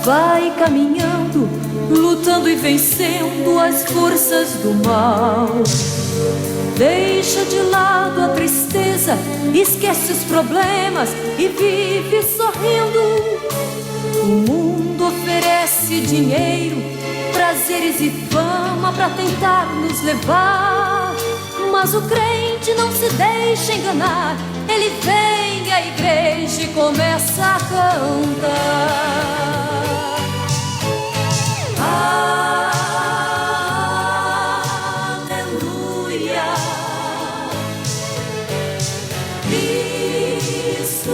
vai caminhando, lutando e vencendo as forças do mal. Deixa de lado a tristeza, esquece os problemas e vive sorrindo. O mundo oferece dinheiro, prazeres e fama pra tentar nos levar, mas o crente não se deixa enganar. Ele vem à igreja e começa a cantar. Aleluia, Cristo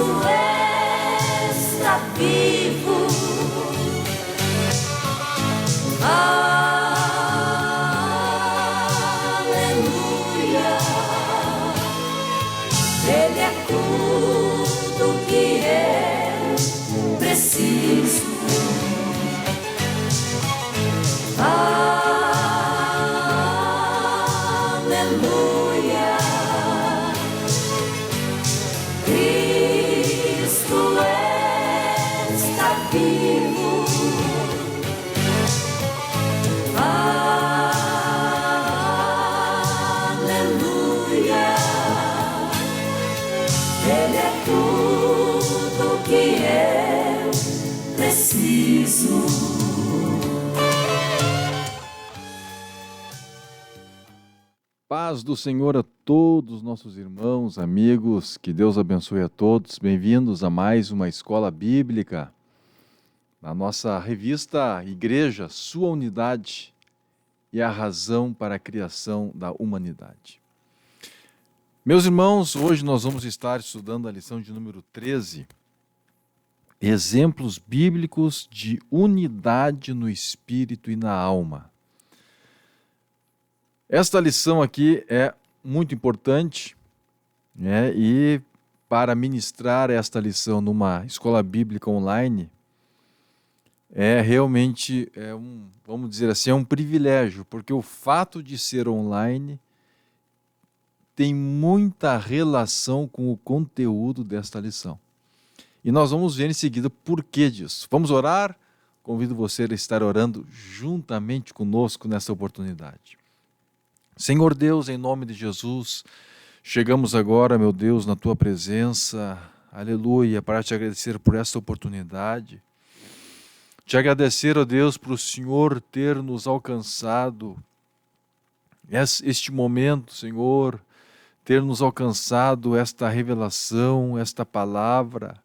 está vivo. Aleluia, Ele é tudo que é preciso. Aleluia, Cristo está vivo. Aleluia, Ele é tudo que é preciso. Paz do Senhor a todos os nossos irmãos, amigos, que Deus abençoe a todos. Bem-vindos a mais uma Escola Bíblica, na nossa revista Igreja, Sua Unidade e a Razão para a Criação da Humanidade. Meus irmãos, hoje nós vamos estar estudando a lição de número 13, Exemplos Bíblicos de Unidade no Espírito e na Alma. Esta lição aqui é muito importante, né? E para ministrar esta lição numa escola bíblica online, realmente vamos dizer assim, é um privilégio, porque o fato de ser online tem muita relação com o conteúdo desta lição. E nós vamos ver em seguida por que disso. Vamos orar? Convido você a estar orando juntamente conosco nessa oportunidade. Senhor Deus, em nome de Jesus, chegamos agora, meu Deus, na Tua presença, aleluia, para Te agradecer por esta oportunidade. Te agradecer, ó Deus, por o Senhor ter nos alcançado, este momento, Senhor, ter nos alcançado esta revelação, esta palavra,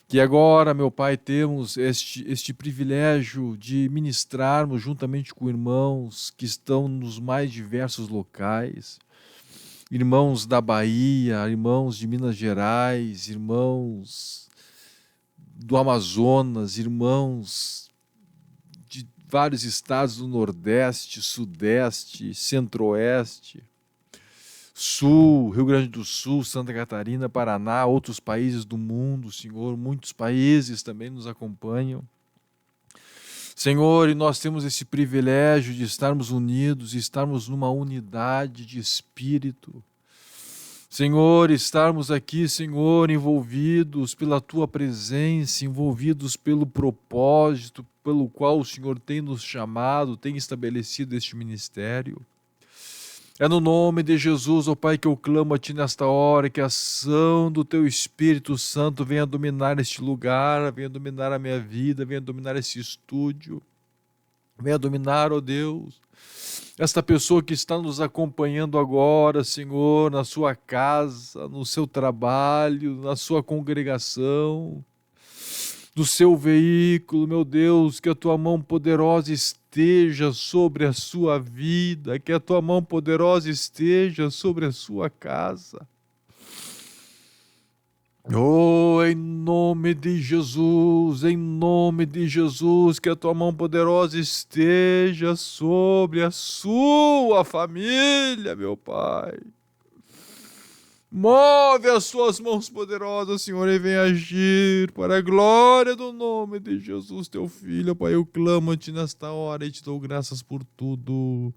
que agora, meu Pai, temos este privilégio de ministrarmos juntamente com irmãos que estão nos mais diversos locais, irmãos da Bahia, irmãos de Minas Gerais, irmãos do Amazonas, irmãos de vários estados do Nordeste, Sudeste, Centro-Oeste, Sul, Rio Grande do Sul, Santa Catarina, Paraná, outros países do mundo, Senhor, muitos países também nos acompanham. Senhor, e nós temos esse privilégio de estarmos unidos, estarmos numa unidade de espírito. Senhor, estarmos aqui, Senhor, envolvidos pela Tua presença, envolvidos pelo propósito pelo qual o Senhor tem nos chamado, tem estabelecido este ministério. É no nome de Jesus, ó Pai, que eu clamo a Ti nesta hora, que a ação do Teu Espírito Santo venha dominar este lugar, venha dominar a minha vida, venha dominar esse estúdio, venha dominar, ó Deus, esta pessoa que está nos acompanhando agora, Senhor, na sua casa, no seu trabalho, na sua congregação, do seu veículo, meu Deus, que a Tua mão poderosa esteja sobre a sua vida, que a Tua mão poderosa esteja sobre a sua casa. Oh, em nome de Jesus, que a Tua mão poderosa esteja sobre a sua família, meu Pai. Move as Suas mãos poderosas, Senhor, e vem agir para a glória do nome de Jesus, Teu Filho. Pai, eu clamo a Ti nesta hora e Te dou graças por tudo.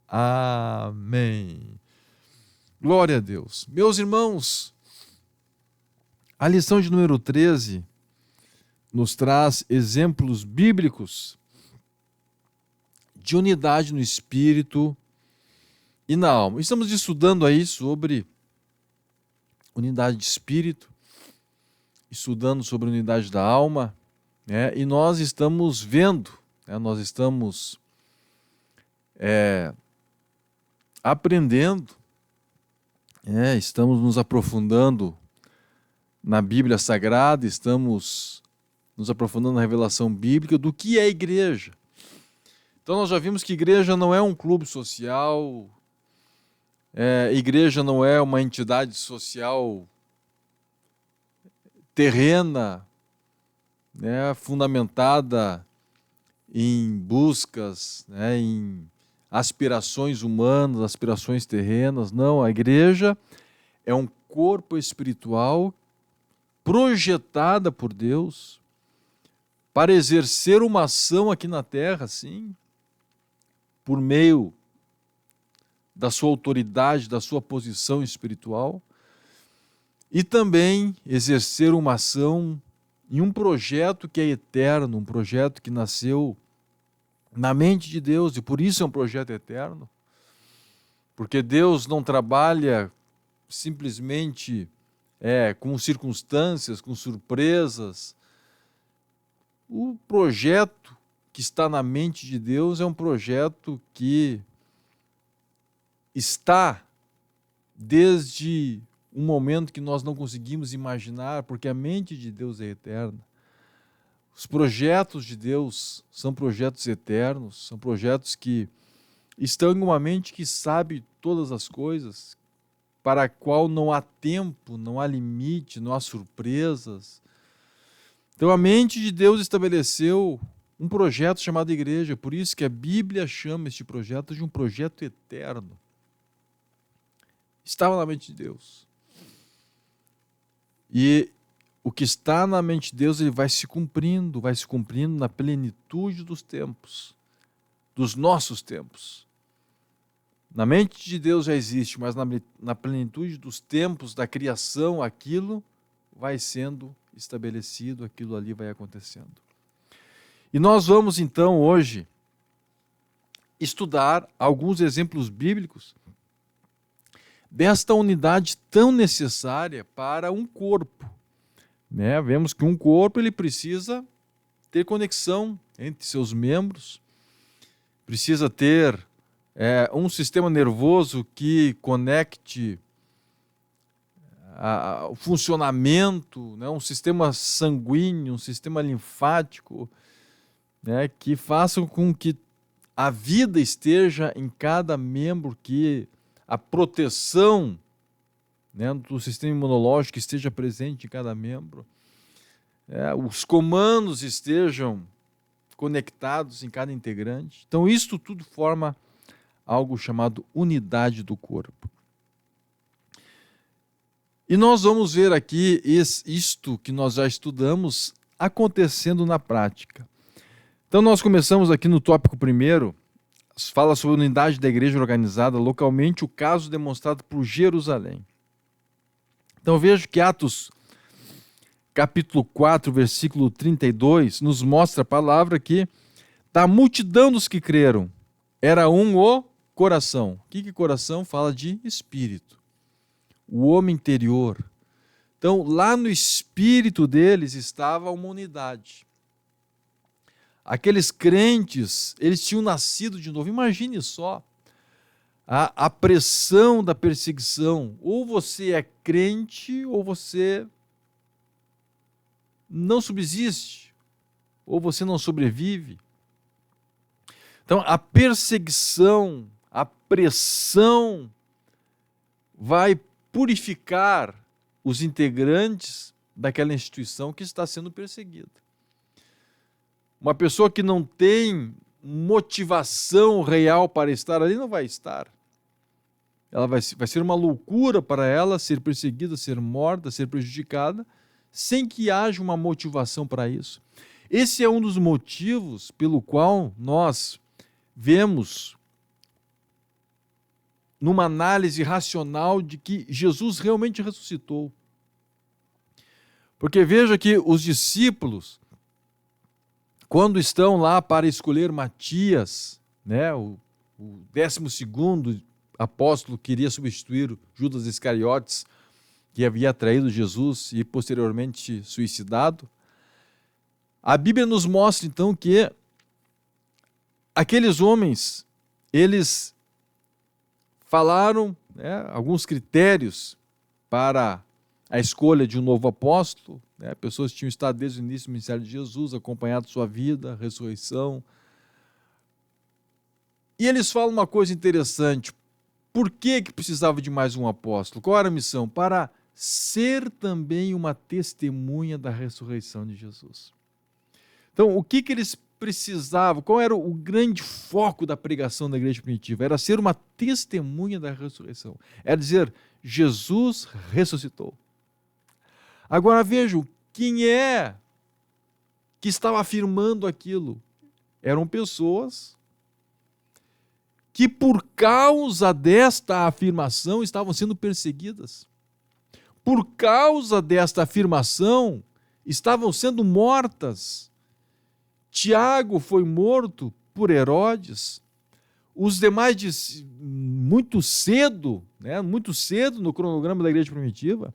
Amém. Glória a Deus. Meus irmãos, a lição de número 13 nos traz exemplos bíblicos de unidade no espírito e na alma. Estamos estudando aí sobre unidade de espírito, estudando sobre unidade da alma, né? E nós estamos vendo, né? Nós estamos aprendendo, estamos nos aprofundando na Bíblia Sagrada, estamos nos aprofundando na revelação bíblica do que é igreja. Então nós já vimos que igreja não é um clube social, igreja não é uma entidade social terrena, né, fundamentada em buscas, né, em aspirações humanas, aspirações terrenas. Não, a igreja é um corpo espiritual projetada por Deus para exercer uma ação aqui na terra, sim, por meio da sua autoridade, da sua posição espiritual, e também exercer uma ação em um projeto que é eterno, um projeto que nasceu na mente de Deus, e por isso é um projeto eterno, porque Deus não trabalha simplesmente com circunstâncias, com surpresas. O projeto que está na mente de Deus é um projeto que está desde um momento que nós não conseguimos imaginar, porque a mente de Deus é eterna. Os projetos de Deus são projetos eternos, são projetos que estão em uma mente que sabe todas as coisas, para a qual não há tempo, não há limite, não há surpresas. Então a mente de Deus estabeleceu um projeto chamado igreja, por isso que a Bíblia chama este projeto de um projeto eterno. Estava na mente de Deus. E o que está na mente de Deus, ele vai se cumprindo na plenitude dos tempos, dos nossos tempos. Na mente de Deus já existe, mas na plenitude dos tempos da criação, aquilo vai sendo estabelecido, aquilo ali vai acontecendo. E nós vamos então hoje estudar alguns exemplos bíblicos desta unidade tão necessária para um corpo. Né? Vemos que um corpo ele precisa ter conexão entre seus membros, precisa ter um sistema nervoso que conecte o funcionamento, né? Um sistema sanguíneo, um sistema linfático, né? Que façam com que a vida esteja em cada membro, que a proteção, né, do sistema imunológico esteja presente em cada membro, os comandos estejam conectados em cada integrante. Então, isto tudo forma algo chamado unidade do corpo. E nós vamos ver aqui isto que nós já estudamos acontecendo na prática. Então, nós começamos aqui no tópico primeiro, fala sobre a unidade da igreja organizada localmente, o caso demonstrado por Jerusalém. Então vejo que Atos capítulo 4, versículo 32, nos mostra a palavra que da multidão dos que creram, era o coração. O que coração? Fala de espírito. O homem interior. Então lá no espírito deles estava uma unidade. Aqueles crentes, eles tinham nascido de novo. Imagine só a pressão da perseguição. Ou você é crente, ou você não subsiste, ou você não sobrevive. Então, a perseguição, a pressão vai purificar os integrantes daquela instituição que está sendo perseguida. Uma pessoa que não tem motivação real para estar ali não vai estar. Ela vai ser uma loucura para ela ser perseguida, ser morta, ser prejudicada, sem que haja uma motivação para isso. Esse é um dos motivos pelo qual nós vemos numa análise racional de que Jesus realmente ressuscitou. Porque veja que os discípulos, quando estão lá para escolher Matias, né, o 12º apóstolo que iria substituir Judas Iscariotes, que havia traído Jesus e posteriormente suicidado, a Bíblia nos mostra então que aqueles homens, eles falaram, né, alguns critérios para a escolha de um novo apóstolo, né, pessoas que tinham estado desde o início do ministério de Jesus, acompanhado sua vida, ressurreição. E eles falam uma coisa interessante: por que precisava de mais um apóstolo? Qual era a missão? Para ser também uma testemunha da ressurreição de Jesus. Então, o que eles precisavam? Qual era o grande foco da pregação da igreja primitiva? Era ser uma testemunha da ressurreição. Era dizer, Jesus ressuscitou. Agora vejam, quem é que estava afirmando aquilo? Eram pessoas que por causa desta afirmação estavam sendo perseguidas. Por causa desta afirmação estavam sendo mortas. Tiago foi morto por Herodes. Os demais, muito cedo no cronograma da igreja primitiva.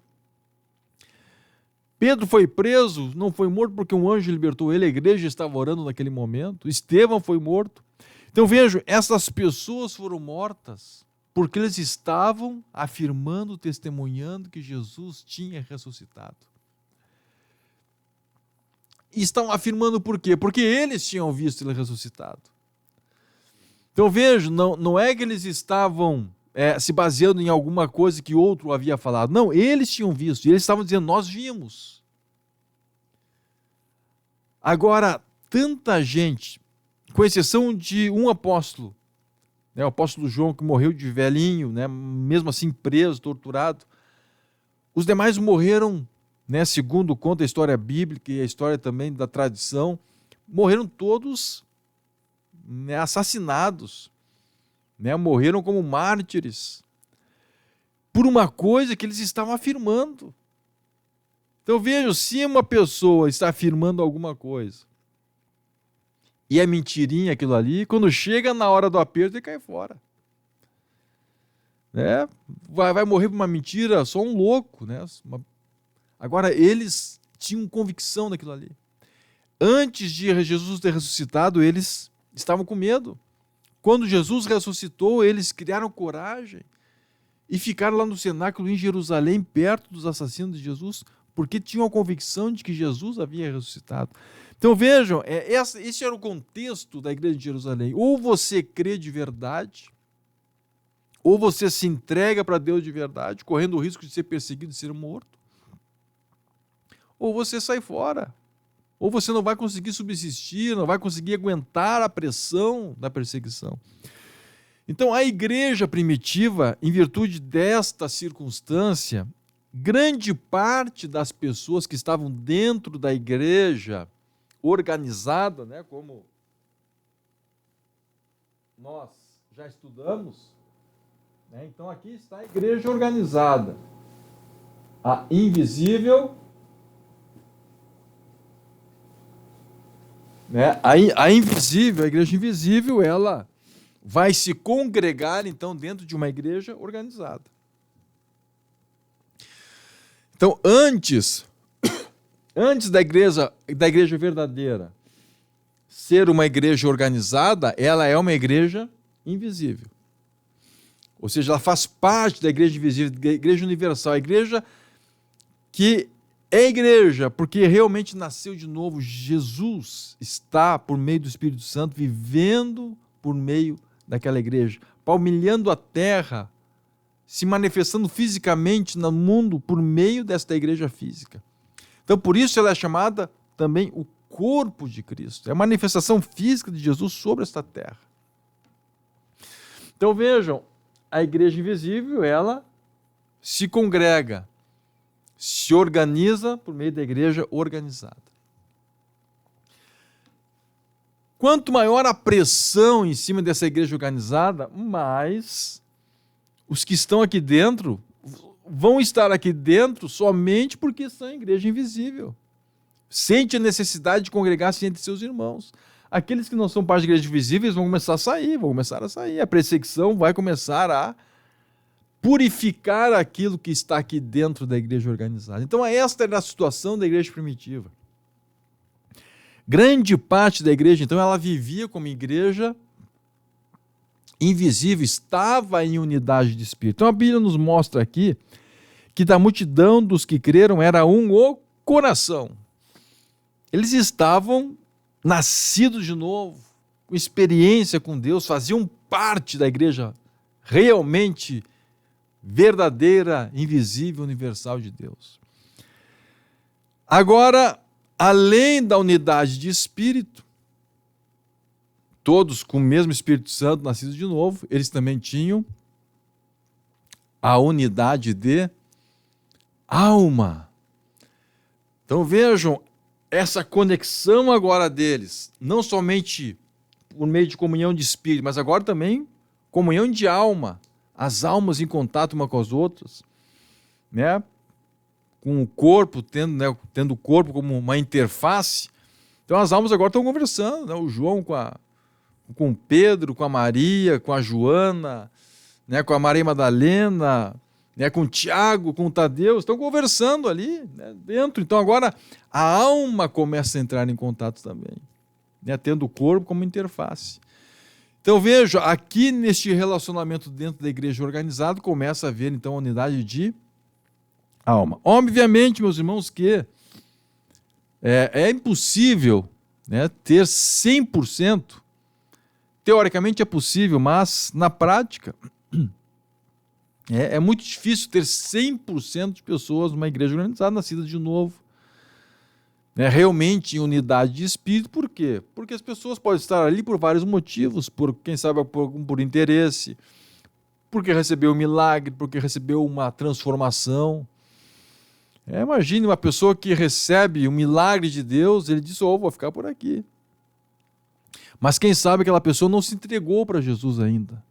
Pedro foi preso, não foi morto porque um anjo libertou ele, a igreja estava orando naquele momento. Estevão foi morto. Então vejam, essas pessoas foram mortas porque eles estavam afirmando, testemunhando que Jesus tinha ressuscitado. E estão afirmando por quê? Porque eles tinham visto ele ressuscitado. Então vejam, não é que eles estavam se baseando em alguma coisa que outro havia falado. Não, eles tinham visto, e eles estavam dizendo, nós vimos. Agora, tanta gente, com exceção de um apóstolo, né, o apóstolo João, que morreu de velhinho, né, mesmo assim preso, torturado, os demais morreram, né, segundo conta a história bíblica e a história também da tradição, morreram todos, né, assassinados, né, morreram como mártires, por uma coisa que eles estavam afirmando. Então vejam, se uma pessoa está afirmando alguma coisa, e é mentirinha aquilo ali, quando chega na hora do aperto, ele cai fora. Né? Vai morrer por uma mentira, só um louco. Né? Agora, eles tinham convicção daquilo ali. Antes de Jesus ter ressuscitado, eles estavam com medo. Quando Jesus ressuscitou, eles criaram coragem e ficaram lá no cenáculo em Jerusalém, perto dos assassinos de Jesus, porque tinham a convicção de que Jesus havia ressuscitado. Então vejam, esse era o contexto da igreja de Jerusalém. Ou você crê de verdade, ou você se entrega para Deus de verdade, correndo o risco de ser perseguido e ser morto, ou você sai fora. Ou você não vai conseguir subsistir, não vai conseguir aguentar a pressão da perseguição. Então a igreja primitiva, em virtude desta circunstância, grande parte das pessoas que estavam dentro da igreja organizada, né, como nós já estudamos, né, então aqui está a igreja organizada, a invisível, né, a invisível, a igreja invisível, ela vai se congregar então dentro de uma igreja organizada. Então antes da igreja verdadeira ser uma igreja organizada, ela é uma igreja invisível. Ou seja, ela faz parte da igreja invisível, da igreja universal, a igreja que é igreja, porque realmente nasceu de novo. Jesus está, por meio do Espírito Santo, vivendo por meio daquela igreja, palmilhando a terra, se manifestando fisicamente no mundo por meio desta igreja física. Então, por isso ela é chamada também o corpo de Cristo. É a manifestação física de Jesus sobre esta terra. Então, vejam, a igreja invisível, ela se congrega, se organiza por meio da igreja organizada. Quanto maior a pressão em cima dessa igreja organizada, mais os que estão aqui dentro vão estar aqui dentro somente porque são igreja invisível. sente a necessidade de congregar-se entre seus irmãos. Aqueles que não são parte de igrejas visíveis vão começar a sair. A perseguição vai começar a purificar aquilo que está aqui dentro da igreja organizada. Então, esta era a situação da igreja primitiva. Grande parte da igreja, então, ela vivia como igreja invisível, estava em unidade de espírito. Então, a Bíblia nos mostra aqui que da multidão dos que creram era o coração. Eles estavam nascidos de novo, com experiência com Deus, faziam parte da igreja realmente verdadeira, invisível, universal de Deus. Agora, além da unidade de espírito, todos com o mesmo Espírito Santo, nascidos de novo, eles também tinham a unidade de alma. Então vejam, essa conexão agora deles, não somente por meio de comunhão de espírito, mas agora também comunhão de alma, as almas em contato uma com as outras, né? Com o corpo, tendo o corpo como uma interface. Então as almas agora estão conversando, né? O João com Pedro, com a Maria, com a Joana, né? Com a Maria Madalena, né? Com o Tiago, com o Tadeu, estão conversando ali, né? Dentro. Então agora a alma começa a entrar em contato também, né? Tendo o corpo como interface. Então veja, aqui neste relacionamento dentro da igreja organizada, começa a haver então a unidade de alma. Obviamente, meus irmãos, que é impossível, né, ter 100%, teoricamente é possível, mas na prática é muito difícil ter 100% de pessoas numa igreja organizada, nascidas de novo, né, realmente em unidade de espírito. Por quê? Porque as pessoas podem estar ali por vários motivos, quem sabe por interesse, porque recebeu um milagre, porque recebeu uma transformação. Imagine uma pessoa que recebe um milagre de Deus, ele diz, vou ficar por aqui. Mas quem sabe aquela pessoa não se entregou para Jesus ainda.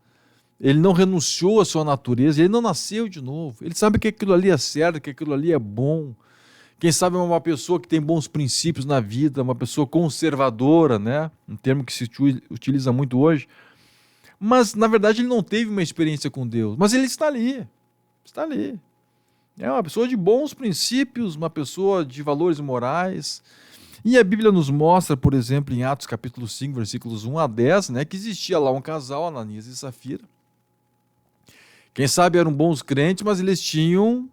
Ele não renunciou à sua natureza, ele não nasceu de novo. Ele sabe que aquilo ali é certo, que aquilo ali é bom. Quem sabe é uma pessoa que tem bons princípios na vida, uma pessoa conservadora, né? Um termo que se utiliza muito hoje. Mas, na verdade, ele não teve uma experiência com Deus. Mas ele está ali. Está ali. É uma pessoa de bons princípios, uma pessoa de valores morais. E a Bíblia nos mostra, por exemplo, em Atos capítulo 5, versículos 1 a 10, né, que existia lá um casal, Ananias e Safira. Quem sabe eram bons crentes, mas eles tinham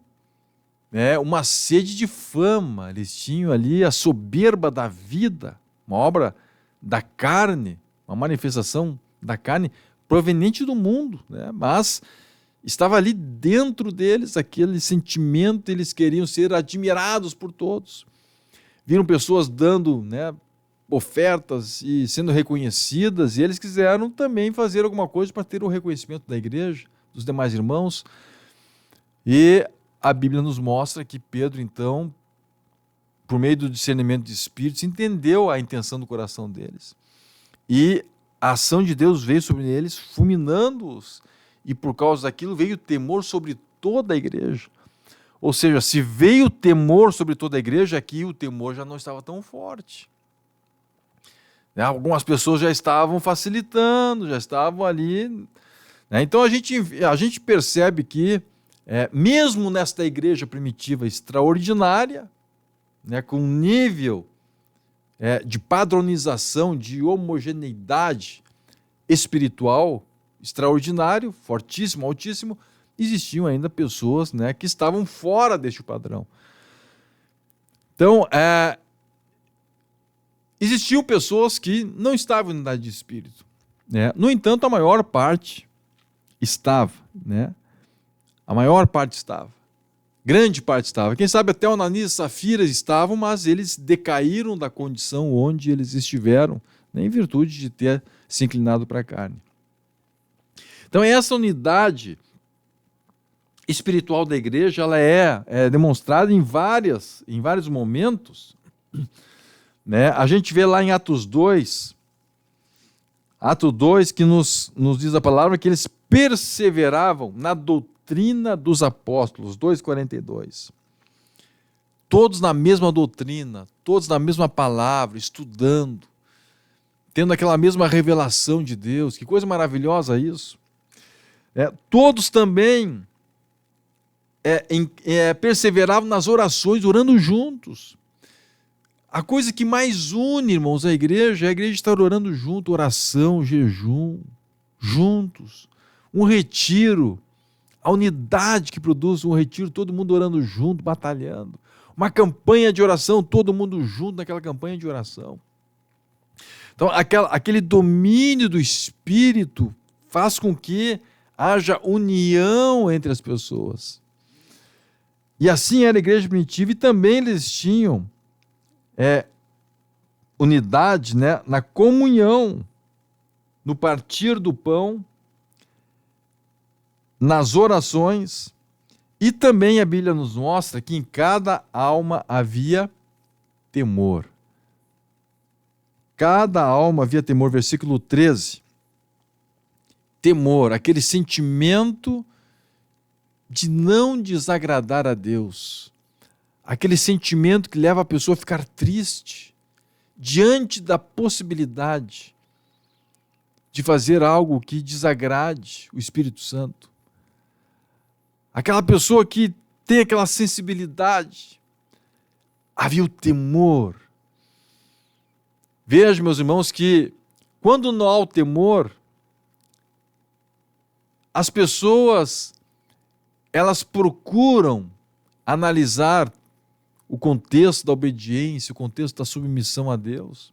uma sede de fama, eles tinham ali a soberba da vida, uma obra da carne, uma manifestação da carne proveniente do mundo, né? Mas estava ali dentro deles aquele sentimento, eles queriam ser admirados por todos. Viram pessoas dando, né, ofertas e sendo reconhecidas, e eles quiseram também fazer alguma coisa para ter o reconhecimento da igreja, dos demais irmãos. E a Bíblia nos mostra que Pedro, então, por meio do discernimento de espíritos, entendeu a intenção do coração deles. E a ação de Deus veio sobre eles, fulminando-os, e por causa daquilo veio temor sobre toda a igreja. Ou seja, se veio temor sobre toda a igreja, aqui o temor já não estava tão forte. Algumas pessoas já estavam facilitando, já estavam ali. Então a gente percebe que, mesmo nesta igreja primitiva extraordinária, com um nível de padronização, de homogeneidade espiritual extraordinário, fortíssimo, altíssimo, existiam ainda pessoas, que estavam fora deste padrão. Então, existiam pessoas que não estavam em unidade de espírito. No entanto, a maior parte estava. A maior parte estava. Grande parte estava. Quem sabe até o Ananias e Safira estavam, mas eles decaíram da condição onde eles estiveram, em virtude de ter se inclinado para a carne. Então, essa unidade espiritual da igreja, ela é demonstrada em vários momentos. A gente vê lá em Atos 2, que nos diz a palavra que eles perseveravam na doutrina dos apóstolos, 2,42. todos na mesma doutrina, todos na mesma palavra, estudando, tendo aquela mesma revelação de Deus. Que coisa maravilhosa isso. Todos também perseveravam nas orações, orando juntos. A coisa que mais une, irmãos, a igreja estar orando junto, oração, jejum, juntos. Um retiro, a unidade que produz um retiro, todo mundo orando junto, batalhando. Uma campanha de oração, todo mundo junto naquela campanha de oração. Então, aquele domínio do Espírito faz com que haja união entre as pessoas. E assim era a igreja primitiva, e também eles tinham unidade, né, na comunhão, no partir do pão, nas orações, e também a Bíblia nos mostra que em cada alma havia temor. Cada alma havia temor, versículo 13. Temor, aquele sentimento de não desagradar a Deus. Aquele sentimento que leva a pessoa a ficar triste diante da possibilidade de fazer algo que desagrade o Espírito Santo. Aquela pessoa que tem aquela sensibilidade. Havia o temor. Veja, meus irmãos, que quando não há o temor, as pessoas, elas procuram analisar o contexto da obediência, o contexto da submissão a Deus,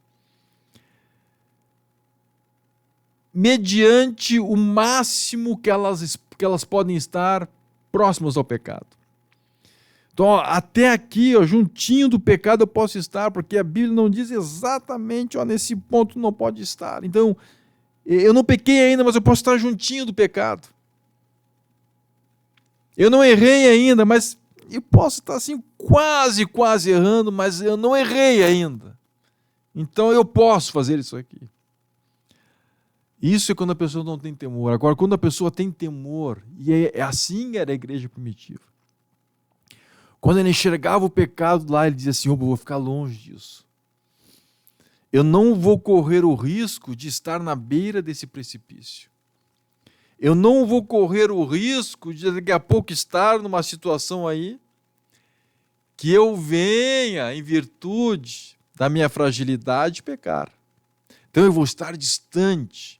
mediante o máximo que elas podem estar próximas ao pecado. Então, até aqui, juntinho do pecado eu posso estar, porque a Bíblia não diz exatamente, nesse ponto não pode estar. Então, eu não pequei ainda, mas eu posso estar juntinho do pecado. Eu não errei ainda, mas eu posso estar assim quase errando, mas eu não errei ainda. Então eu posso fazer isso aqui. Isso é quando a pessoa não tem temor. Agora, quando a pessoa tem temor, e assim era a igreja primitiva. Quando ele enxergava o pecado lá, ele dizia assim: eu vou ficar longe disso. Eu não vou correr o risco de estar na beira desse precipício. Eu não vou correr o risco de daqui a pouco estar numa situação aí que eu venha, em virtude da minha fragilidade, pecar. Então eu vou estar distante.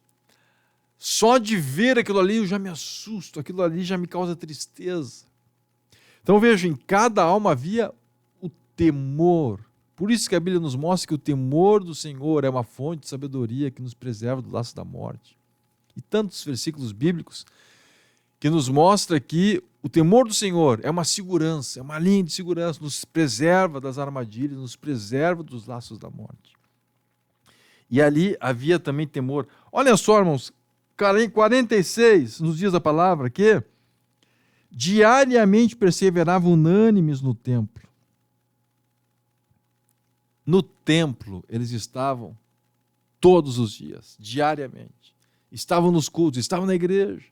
Só de ver aquilo ali eu já me assusto, aquilo ali já me causa tristeza. Então veja, em cada alma havia o temor. Por isso que a Bíblia nos mostra que o temor do Senhor é uma fonte de sabedoria que nos preserva do laço da morte. E tantos versículos bíblicos que nos mostra que o temor do Senhor é uma segurança, é uma linha de segurança, nos preserva das armadilhas, nos preserva dos laços da morte. E ali havia também temor. Olha só, irmãos, em 46, nos diz a palavra que diariamente perseveravam unânimes no templo. No templo eles estavam todos os dias, diariamente. Estavam nos cultos, estavam na igreja.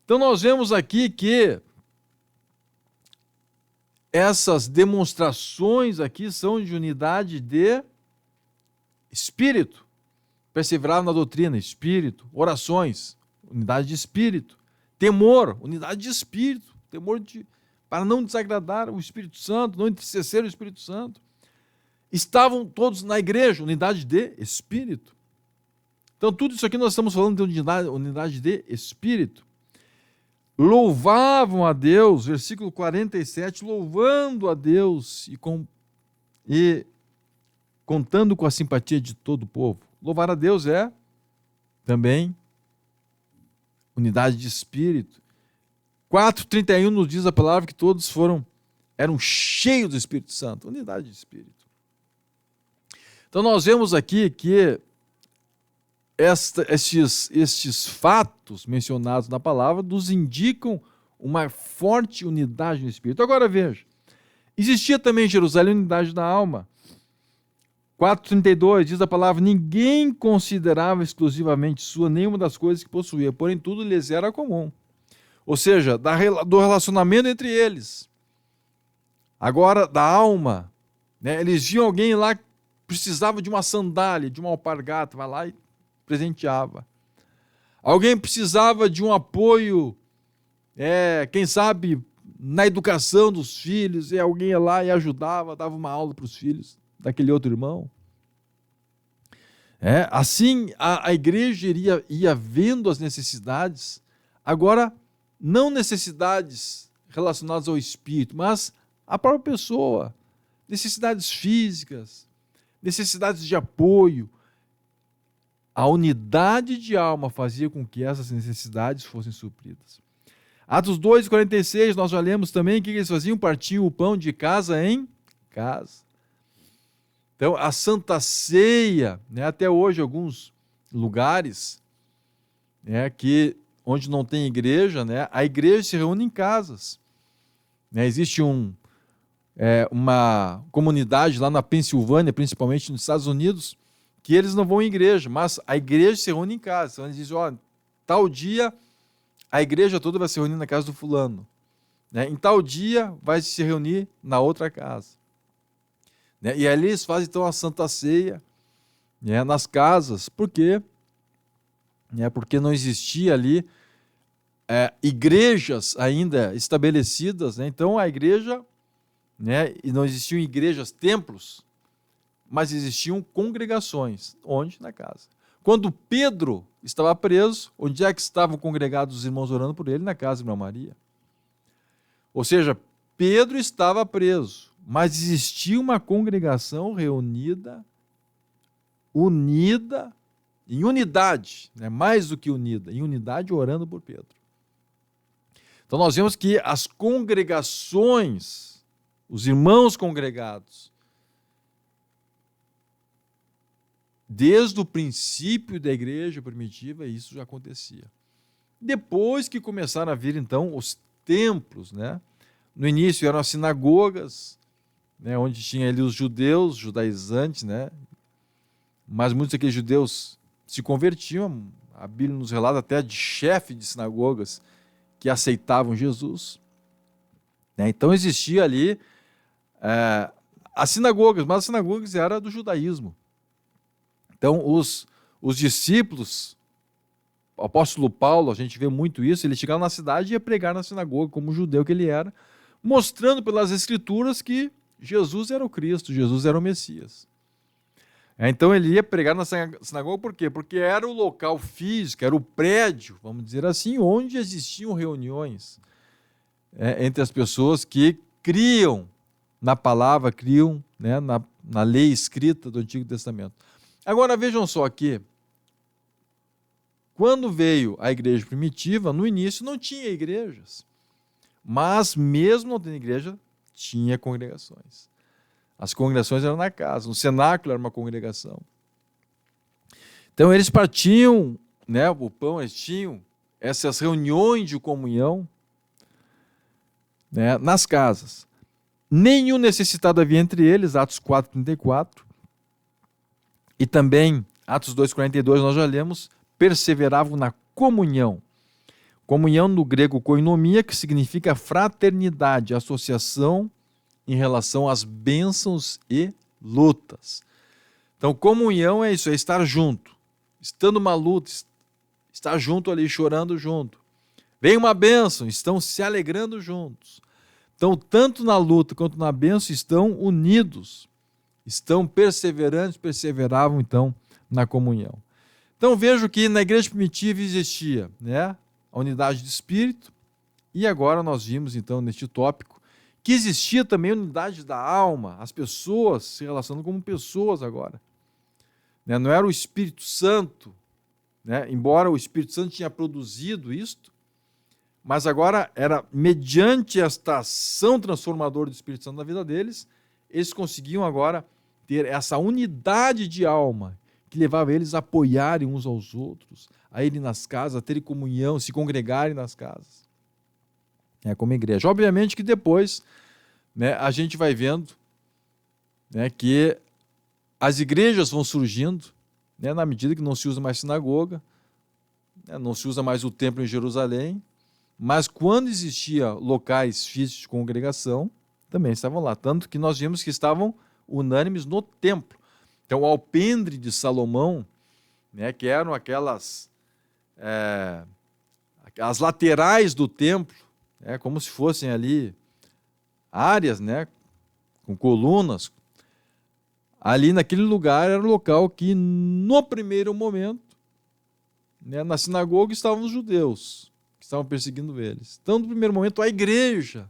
Então nós vemos aqui que essas demonstrações aqui são de unidade de espírito. Perseveravam na doutrina, espírito. Orações, unidade de espírito. Temor, unidade de espírito. Temor para não desagradar o Espírito Santo, não entristecer o Espírito Santo. Estavam todos na igreja, unidade de espírito. Então tudo isso aqui nós estamos falando de unidade de espírito. Louvavam a Deus, versículo 47, louvando a Deus e contando com a simpatia de todo o povo. Louvar a Deus é também unidade de espírito. 4:31 nos diz a palavra que todos eram cheios do Espírito Santo, unidade de espírito. Então nós vemos aqui que estes fatos mencionados na palavra nos indicam uma forte unidade no Espírito. Agora veja, existia também em Jerusalém unidade da alma. 4:32 diz a palavra: ninguém considerava exclusivamente sua nenhuma das coisas que possuía, porém tudo lhes era comum. Ou seja, do relacionamento entre eles. Agora, da alma, né? Eles viam alguém lá que precisava de uma sandália, de uma alpargata, vai lá e presenteava. Alguém precisava de um apoio, quem sabe, na educação dos filhos, e alguém ia lá e ajudava, dava uma aula para os filhos daquele outro irmão. Assim, a igreja ia vendo as necessidades, agora, não necessidades relacionadas ao espírito, mas à própria pessoa, necessidades físicas, necessidades de apoio. A unidade de alma fazia com que essas necessidades fossem supridas. Atos 2:46, nós já lemos também o que eles faziam, partiam o pão de casa em casa. Então, a Santa Ceia, né, até hoje, alguns lugares, onde não tem igreja, né, a igreja se reúne em casas. Existe uma comunidade lá na Pensilvânia, principalmente nos Estados Unidos, que eles não vão em igreja, mas a igreja se reúne em casa. Então, eles dizem, tal dia a igreja toda vai se reunir na casa do fulano. Em tal dia vai se reunir na outra casa. E ali eles fazem então a Santa Ceia nas casas. Por quê? Porque não existia ali igrejas ainda estabelecidas. Então a igreja, e não existiam igrejas, templos, mas existiam congregações. Onde? Na casa. Quando Pedro estava preso, onde é que estavam congregados os irmãos orando por ele? Na casa de Irmã Maria. Ou seja, Pedro estava preso, mas existia uma congregação reunida, unida, em unidade, mais do que unida, em unidade orando por Pedro. Então nós vemos que as congregações, os irmãos congregados, desde o princípio da igreja primitiva, isso já acontecia. Depois que começaram a vir, então, os templos, no início eram as sinagogas, onde tinha ali os judeus, judaizantes, mas muitos daqueles judeus se convertiam, a Bíblia nos relata até de chefe de sinagogas que aceitavam Jesus. Então existia ali as sinagogas, mas as sinagogas eram do judaísmo. Então, os discípulos, o apóstolo Paulo, a gente vê muito isso, ele chegava na cidade e ia pregar na sinagoga, como judeu que ele era, mostrando pelas escrituras que Jesus era o Cristo, Jesus era o Messias. Então, ele ia pregar na sinagoga por quê? Porque era o local físico, era o prédio, vamos dizer assim, onde existiam reuniões entre as pessoas que criam na palavra, criam na lei escrita do Antigo Testamento. Agora vejam só aqui, quando veio a igreja primitiva, no início não tinha igrejas, mas mesmo não tendo igreja, tinha congregações. As congregações eram na casa, no cenáculo era uma congregação. Então eles partiam, o pão, eles tinham essas reuniões de comunhão nas casas. Nenhum necessitado havia entre eles, Atos 4:34. E também, Atos 2:42, nós já lemos, perseveravam na comunhão. Comunhão no grego koinomia, que significa fraternidade, associação em relação às bênçãos e lutas. Então, comunhão é isso, é estar junto. Estando numa luta, estar junto ali, chorando junto. Vem uma bênção, estão se alegrando juntos. Então, tanto na luta quanto na bênção, estão unidos. Estão perseverantes, perseveravam então na comunhão. Então vejo que na igreja primitiva existia a unidade de espírito, e agora nós vimos então neste tópico que existia também a unidade da alma, as pessoas se relacionando como pessoas agora. Não era o Espírito Santo, embora o Espírito Santo tinha produzido isto, mas agora era mediante esta ação transformadora do Espírito Santo na vida deles, eles conseguiam agora ter essa unidade de alma que levava eles a apoiarem uns aos outros, a irem nas casas, a terem comunhão, se congregarem nas casas. Como igreja. Obviamente que depois a gente vai vendo que as igrejas vão surgindo na medida que não se usa mais sinagoga, não se usa mais o templo em Jerusalém, mas quando existia locais físicos de congregação, também estavam lá. Tanto que nós vimos que estavam unânimes no templo. Então, o alpendre de Salomão, né, que eram as laterais do templo, como se fossem ali áreas, né, com colunas. Ali naquele lugar era o local que, no primeiro momento, né, na sinagoga estavam os judeus, que estavam perseguindo eles. Então, no primeiro momento, a igreja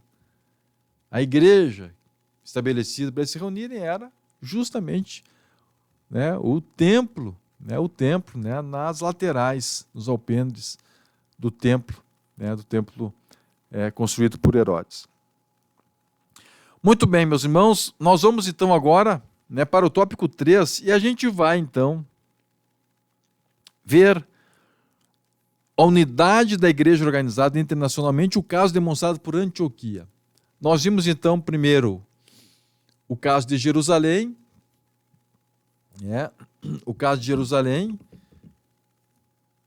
estabelecida para se reunirem era justamente, né, o templo, né, nas laterais, nos alpendres do templo, né, construído por Herodes. Muito bem, meus irmãos, nós vamos então agora, né, para o tópico 3, e a gente vai então ver a unidade da igreja organizada internacionalmente, o caso demonstrado por Antioquia. Nós vimos então primeiro o caso de Jerusalém,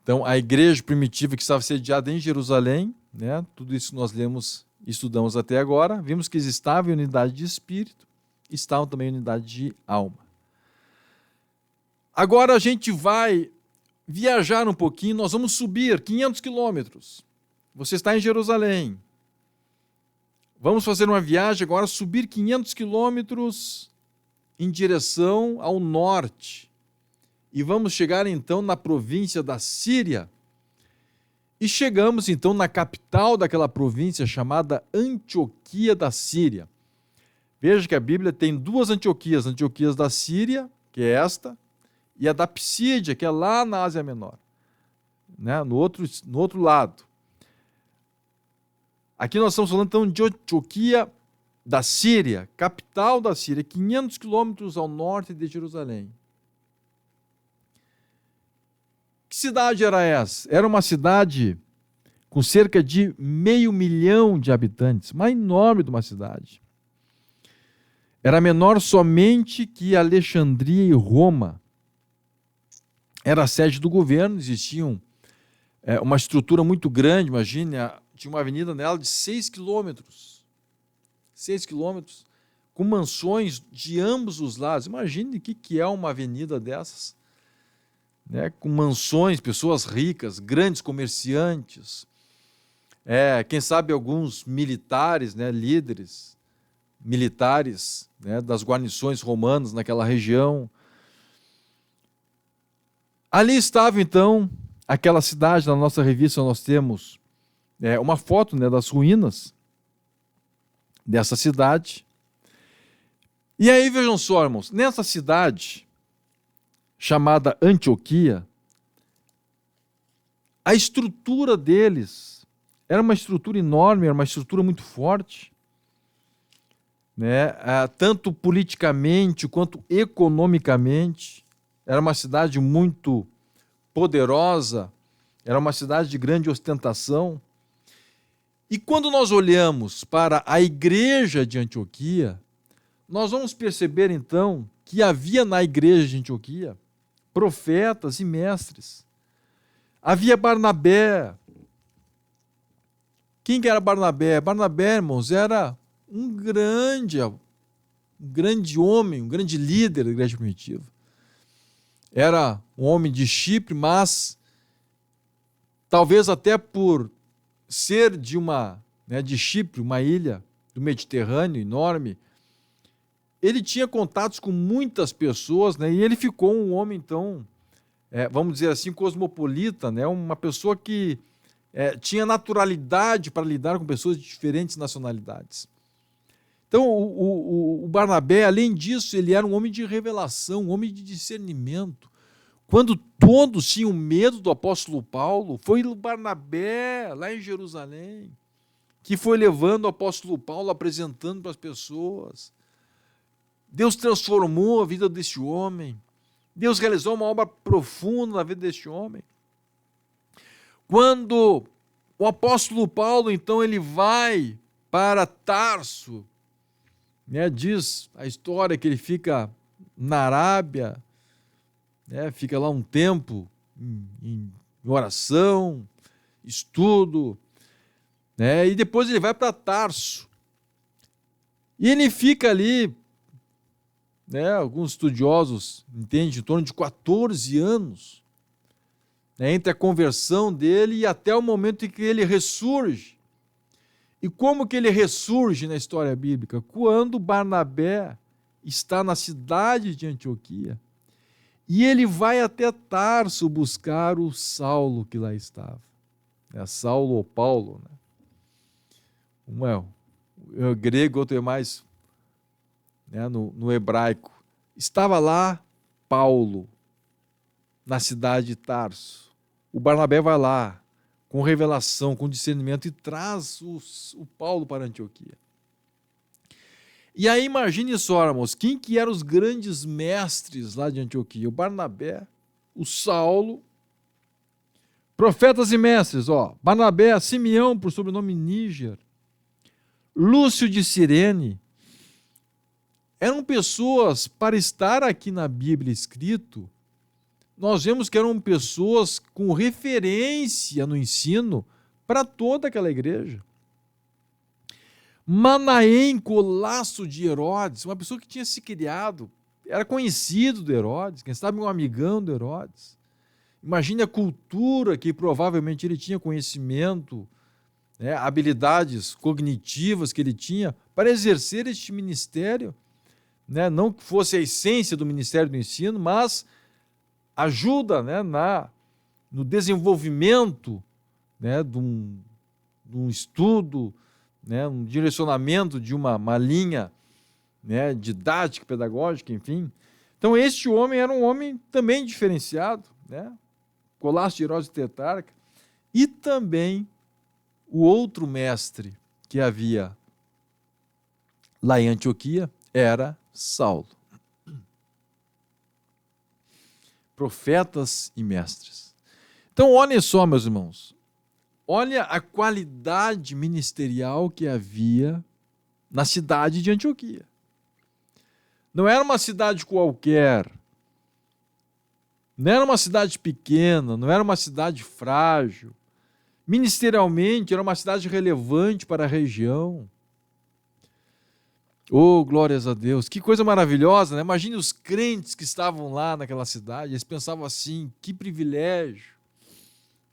Então, a igreja primitiva que estava sediada em Jerusalém, né, tudo isso nós lemos e estudamos até agora, vimos que eles estavam em unidade de espírito, estavam também em unidade de alma. Agora a gente vai viajar um pouquinho, nós vamos subir 500 quilômetros. Você está em Jerusalém. Vamos fazer uma viagem agora, subir 500 quilômetros em direção ao norte. E vamos chegar então na província da Síria. E chegamos então na capital daquela província chamada Antioquia da Síria. Veja que a Bíblia tem duas Antioquias, Antioquias da Síria, que é esta, e a da Psídia, que é lá na Ásia Menor, né? no outro lado. Aqui nós estamos falando então de Antioquia da Síria, capital da Síria, 500 quilômetros ao norte de Jerusalém. Que cidade era essa? Era uma cidade com cerca de 500 mil de habitantes, uma enorme de uma cidade. Era menor somente que Alexandria e Roma. Era a sede do governo, existia uma estrutura muito grande, imagine, tinha uma avenida nela de 6 quilômetros. 6 quilômetros, com mansões de ambos os lados. Imagine o que é uma avenida dessas, né? Com mansões, pessoas ricas, grandes comerciantes, quem sabe alguns militares, né, líderes militares, né, das guarnições romanas naquela região. Ali estava então aquela cidade. Na nossa revista nós temos uma foto, né, das ruínas dessa cidade. E aí vejam só, irmãos, nessa cidade chamada Antioquia, a estrutura deles era uma estrutura enorme, era uma estrutura muito forte, né? Tanto politicamente quanto economicamente. Era uma cidade muito poderosa, era uma cidade de grande ostentação. E quando nós olhamos para a igreja de Antioquia, nós vamos perceber então que havia na igreja de Antioquia profetas e mestres. Havia Barnabé. Quem que era Barnabé? Barnabé, irmãos, era um grande homem, um grande líder da igreja primitiva. Era um homem de Chipre, mas talvez até por ser de Chipre, uma ilha do Mediterrâneo enorme, ele tinha contatos com muitas pessoas, né? E ele ficou um homem, então, vamos dizer assim, cosmopolita, né? Uma pessoa que tinha naturalidade para lidar com pessoas de diferentes nacionalidades. Então, o Barnabé, além disso, ele era um homem de revelação, um homem de discernimento. Quando todos tinham medo do apóstolo Paulo, foi o Barnabé, lá em Jerusalém, que foi levando o apóstolo Paulo, apresentando para as pessoas. Deus transformou a vida desse homem. Deus realizou uma obra profunda na vida deste homem. Quando o apóstolo Paulo, então, ele vai para Tarso, né, diz a história que ele fica na Arábia, né, fica lá um tempo em oração, estudo, né, e depois ele vai para Tarso. E ele fica ali, né, alguns estudiosos entendem, em torno de 14 anos, né, entre a conversão dele e até o momento em que ele ressurge. E como que ele ressurge na história bíblica? Quando Barnabé está na cidade de Antioquia e ele vai até Tarso buscar o Saulo que lá estava. É Saulo ou Paulo, né? Um é o grego, outro é mais, né, no hebraico. Estava lá Paulo, na cidade de Tarso. O Barnabé vai lá, com revelação, com discernimento, e traz o Paulo para Antioquia. E aí imagine só, irmãos, quem que eram os grandes mestres lá de Antioquia? O Barnabé, o Saulo, profetas e mestres, Barnabé, Simeão, por sobrenome Níger, Lúcio de Cirene, eram pessoas, para estar aqui na Bíblia escrito, nós vemos que eram pessoas com referência no ensino para toda aquela igreja. Manaém, Colasso de Herodes, uma pessoa que tinha se criado, era conhecido do Herodes, quem sabe um amigão do Herodes. Imagine a cultura que provavelmente ele tinha, conhecimento, né, habilidades cognitivas que ele tinha para exercer este ministério, né, não que fosse a essência do ministério do ensino, mas ajuda, né, no desenvolvimento, né, de um estudo, né, um direcionamento de uma linha, né, didática, pedagógica, enfim. Então, este homem era um homem também diferenciado, né, Colasso de Herodes Tetrarca, e também o outro mestre que havia lá em Antioquia era Saulo. Profetas e mestres. Então, olhem só, meus irmãos, olha a qualidade ministerial que havia na cidade de Antioquia. Não era uma cidade qualquer, não era uma cidade pequena, não era uma cidade frágil. Ministerialmente, era uma cidade relevante para a região. Oh, glórias a Deus, que coisa maravilhosa, né? Imagine os crentes que estavam lá naquela cidade, eles pensavam assim, que privilégio,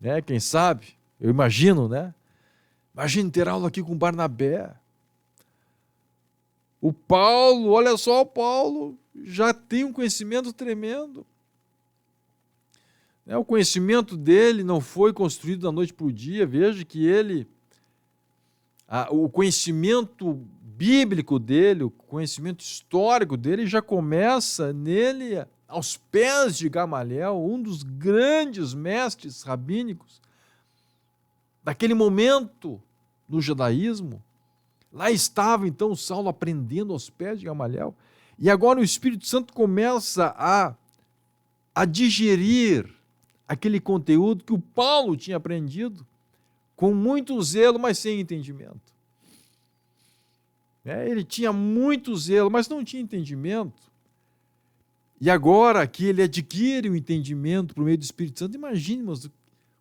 né? Quem sabe, eu imagino, né? Imagine ter aula aqui com Barnabé. O Paulo, olha só, o Paulo já tem um conhecimento tremendo. O conhecimento dele não foi construído da noite para o dia, veja que o conhecimento bíblico dele, o conhecimento histórico dele já começa nele aos pés de Gamaliel, um dos grandes mestres rabínicos daquele momento no judaísmo. Lá estava então Saulo aprendendo aos pés de Gamaliel, e agora o Espírito Santo começa a digerir aquele conteúdo que o Paulo tinha aprendido com muito zelo, mas sem entendimento. Ele tinha muito zelo, mas não tinha entendimento. E agora que ele adquire o entendimento por meio do Espírito Santo, imagine, mas o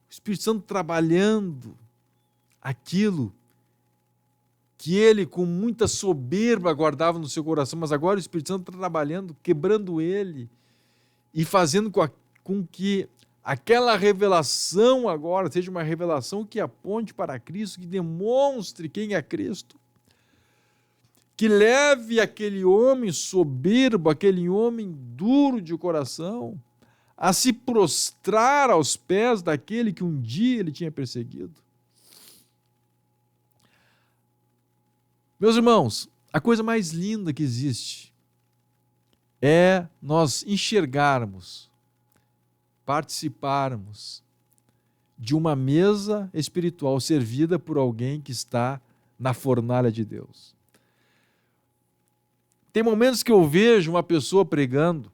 Espírito Santo trabalhando aquilo que ele com muita soberba guardava no seu coração, mas agora o Espírito Santo está trabalhando, quebrando ele e fazendo com que aquela revelação agora seja uma revelação que aponte para Cristo, que demonstre quem é Cristo, que leve aquele homem soberbo, aquele homem duro de coração, a se prostrar aos pés daquele que um dia ele tinha perseguido. Meus irmãos, a coisa mais linda que existe é nós enxergarmos, participarmos de uma mesa espiritual servida por alguém que está na fornalha de Deus. Tem momentos que eu vejo uma pessoa pregando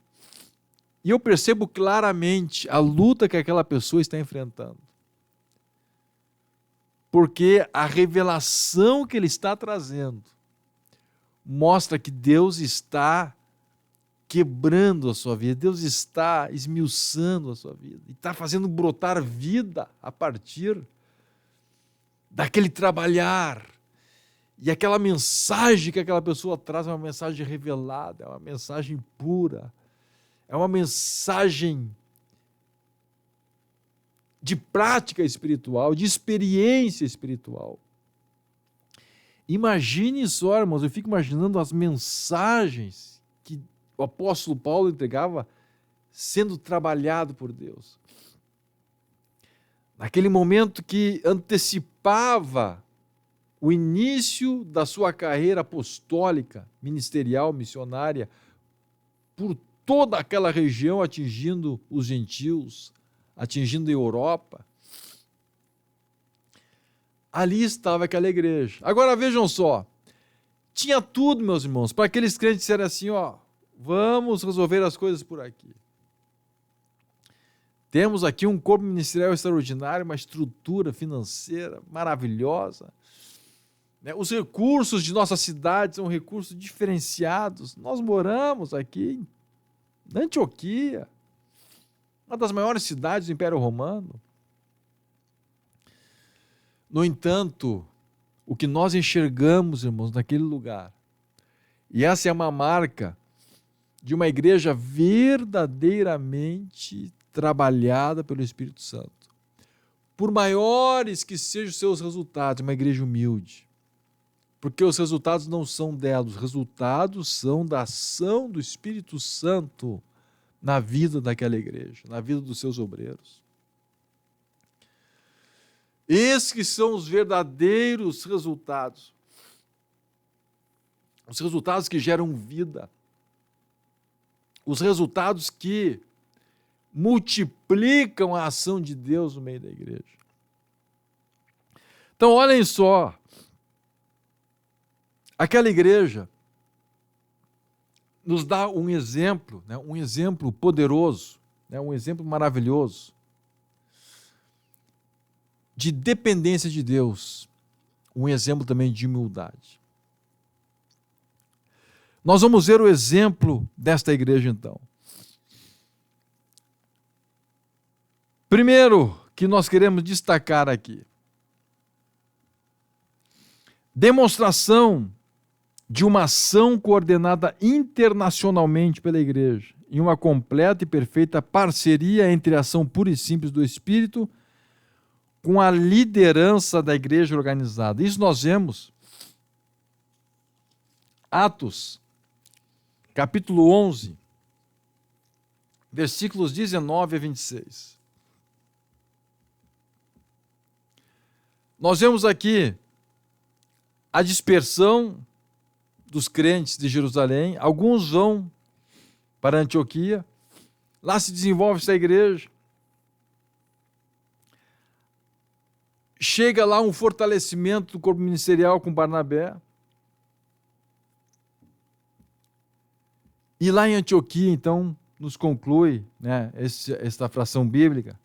e eu percebo claramente a luta que aquela pessoa está enfrentando. Porque a revelação que ele está trazendo mostra que Deus está quebrando a sua vida, Deus está esmiuçando a sua vida, e está fazendo brotar vida a partir daquele trabalhar. E aquela mensagem que aquela pessoa traz é uma mensagem revelada, é uma mensagem pura, é uma mensagem de prática espiritual, de experiência espiritual. Imagine só, irmãos, eu fico imaginando as mensagens que o apóstolo Paulo entregava sendo trabalhado por Deus. Naquele momento que antecipava o início da sua carreira apostólica, ministerial, missionária, por toda aquela região, atingindo os gentios, atingindo a Europa. Ali estava aquela igreja. Agora vejam só, tinha tudo, meus irmãos, para aqueles crentes disserem assim, vamos resolver as coisas por aqui. Temos aqui um corpo ministerial extraordinário, uma estrutura financeira maravilhosa. Os recursos de nossa cidade são recursos diferenciados. Nós moramos aqui em Antioquia, uma das maiores cidades do Império Romano. No entanto, o que nós enxergamos, irmãos, naquele lugar, e essa é uma marca de uma igreja verdadeiramente trabalhada pelo Espírito Santo. Por maiores que sejam os seus resultados, uma igreja humilde. Porque os resultados não são dela, os resultados são da ação do Espírito Santo na vida daquela igreja, na vida dos seus obreiros. Esses que são os verdadeiros resultados. Os resultados que geram vida. Os resultados que multiplicam a ação de Deus no meio da igreja. Então, olhem só. Aquela igreja nos dá um exemplo poderoso, um exemplo maravilhoso de dependência de Deus, um exemplo também de humildade. Nós vamos ver o exemplo desta igreja então. Primeiro que nós queremos destacar aqui, demonstração de uma ação coordenada internacionalmente pela igreja, em uma completa e perfeita parceria entre a ação pura e simples do Espírito com a liderança da igreja organizada. Isso nós vemos Atos, capítulo 11, versículos 19 a 26. Nós vemos aqui a dispersão dos crentes de Jerusalém. Alguns vão para Antioquia. Lá se desenvolve essa igreja. Chega lá um fortalecimento do corpo ministerial com Barnabé. E lá em Antioquia, então, nos conclui esta fração bíblica,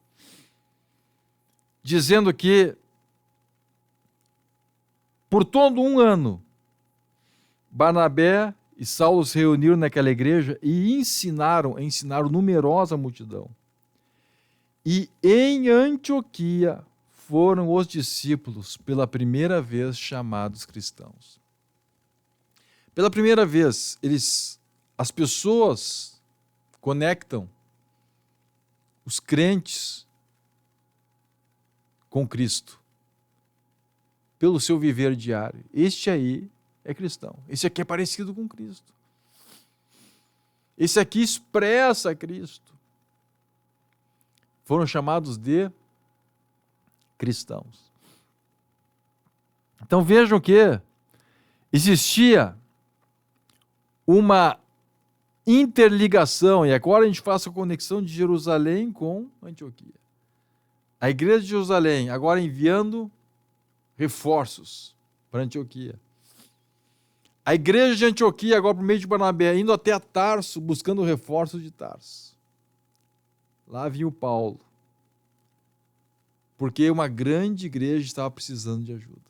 dizendo que por todo um ano, Barnabé e Saulo se reuniram naquela igreja e ensinaram numerosa multidão. E em Antioquia foram os discípulos pela primeira vez chamados cristãos. Pela primeira vez, as pessoas conectam os crentes com Cristo pelo seu viver diário. Este aí é cristão. Esse aqui é parecido com Cristo. Esse aqui expressa Cristo. Foram chamados de cristãos. Então vejam que existia uma interligação, e agora a gente faz a conexão de Jerusalém com Antioquia. A igreja de Jerusalém agora enviando reforços para Antioquia. A igreja de Antioquia, agora por meio de Barnabé, indo até a Tarso, buscando reforços de Tarso. Lá vinha o Paulo. Porque uma grande igreja estava precisando de ajuda.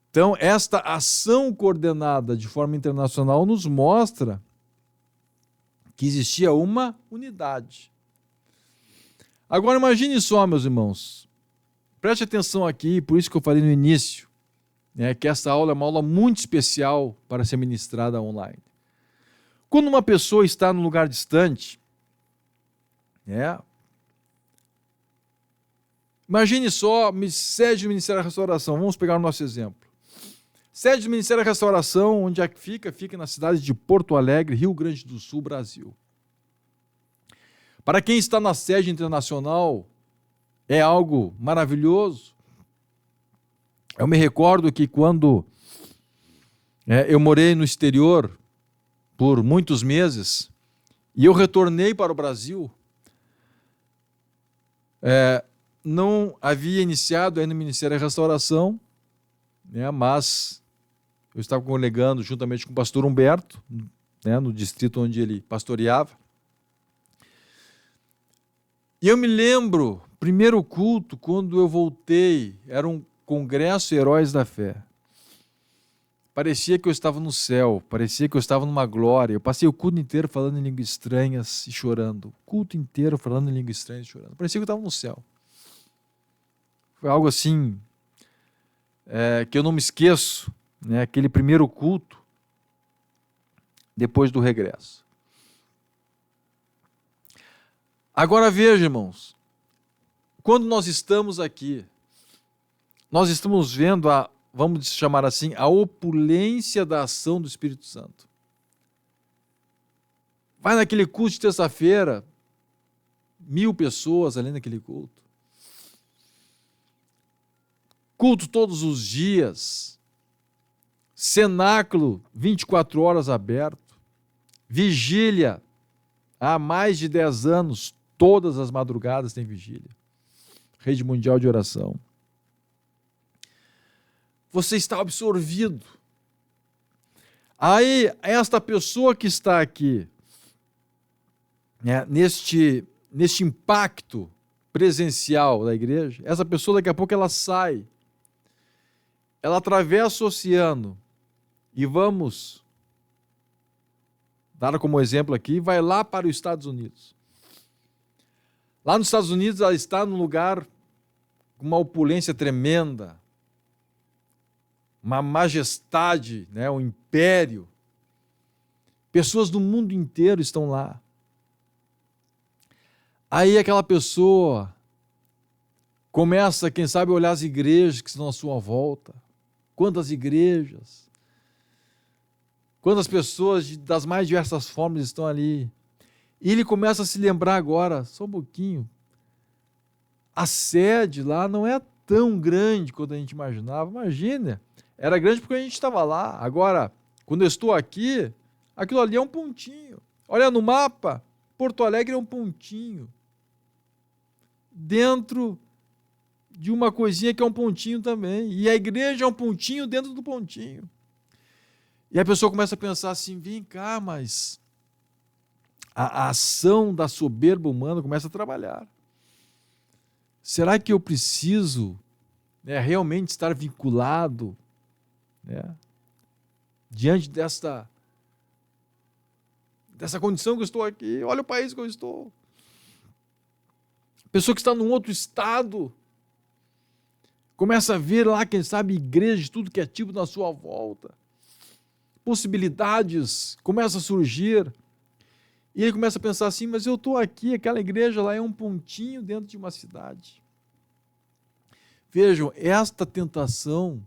Então, esta ação coordenada de forma internacional nos mostra que existia uma unidade. Agora imagine só, meus irmãos, preste atenção aqui, por isso que eu falei no início, que essa aula é uma aula muito especial para ser ministrada online. Quando uma pessoa está num lugar distante, imagine só, sede do Ministério da Restauração, vamos pegar o nosso exemplo. Sede do Ministério da Restauração, onde é que fica? Fica na cidade de Porto Alegre, Rio Grande do Sul, Brasil. Para quem está na sede internacional, é algo maravilhoso. Eu me recordo que quando eu morei no exterior por muitos meses e eu retornei para o Brasil, não havia iniciado ainda o Ministério da Restauração, mas eu estava congregando juntamente com o pastor Humberto, no distrito onde ele pastoreava. E eu me lembro, primeiro culto, quando eu voltei, era um congresso Heróis da Fé. Parecia que eu estava no céu, parecia que eu estava numa glória. Eu passei o culto inteiro falando em línguas estranhas e chorando. O culto inteiro falando em línguas estranhas e chorando. Parecia que eu estava no céu. Foi algo assim, que eu não me esqueço, aquele primeiro culto, depois do regresso. Agora veja, irmãos, quando nós estamos aqui, nós estamos vendo vamos chamar assim, a opulência da ação do Espírito Santo. Vai naquele culto de terça-feira, 1.000 pessoas ali naquele culto. Culto todos os dias, cenáculo 24 horas aberto, vigília há mais de 10 anos, todas as madrugadas tem vigília. Rede Mundial de Oração. Você está absorvido. Aí, esta pessoa que está aqui, neste impacto presencial da igreja, essa pessoa daqui a pouco ela sai, ela atravessa o oceano e vamos dar como exemplo aqui, vai lá para os Estados Unidos. Lá nos Estados Unidos ela está num lugar com uma opulência tremenda, uma majestade, um império. Pessoas do mundo inteiro estão lá. Aí aquela pessoa começa, quem sabe, a olhar as igrejas que estão à sua volta. Quantas igrejas, quantas pessoas das mais diversas formas estão ali. E ele começa a se lembrar agora, só um pouquinho, a sede lá não é tão grande quanto a gente imaginava. Imagina, era grande porque a gente estava lá. Agora, quando eu estou aqui, aquilo ali é um pontinho. Olha no mapa, Porto Alegre é um pontinho. Dentro de uma coisinha que é um pontinho também. E a igreja é um pontinho dentro do pontinho. E a pessoa começa a pensar assim, vem cá, mas a ação da soberba humana começa a trabalhar. Será que eu preciso realmente estar vinculado diante dessa condição que eu estou aqui? Olha o país que eu estou. Pessoa que está num outro estado começa a ver lá, quem sabe, igrejas, tudo que é tipo na sua volta. Possibilidades começam a surgir. E ele começa a pensar assim, mas eu estou aqui, aquela igreja lá é um pontinho dentro de uma cidade. Vejam, esta tentação,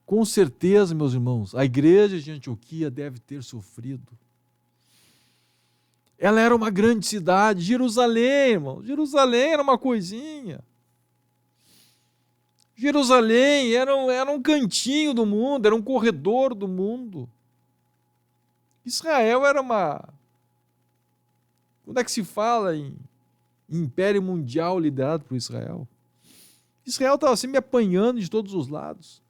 com certeza, meus irmãos, a igreja de Antioquia deve ter sofrido. Ela era uma grande cidade, Jerusalém, irmão. Jerusalém era uma coisinha. Jerusalém era um cantinho do mundo, era um corredor do mundo. Israel era uma... Quando é que se fala em império mundial liderado por Israel? Israel estava sempre apanhando de todos os lados.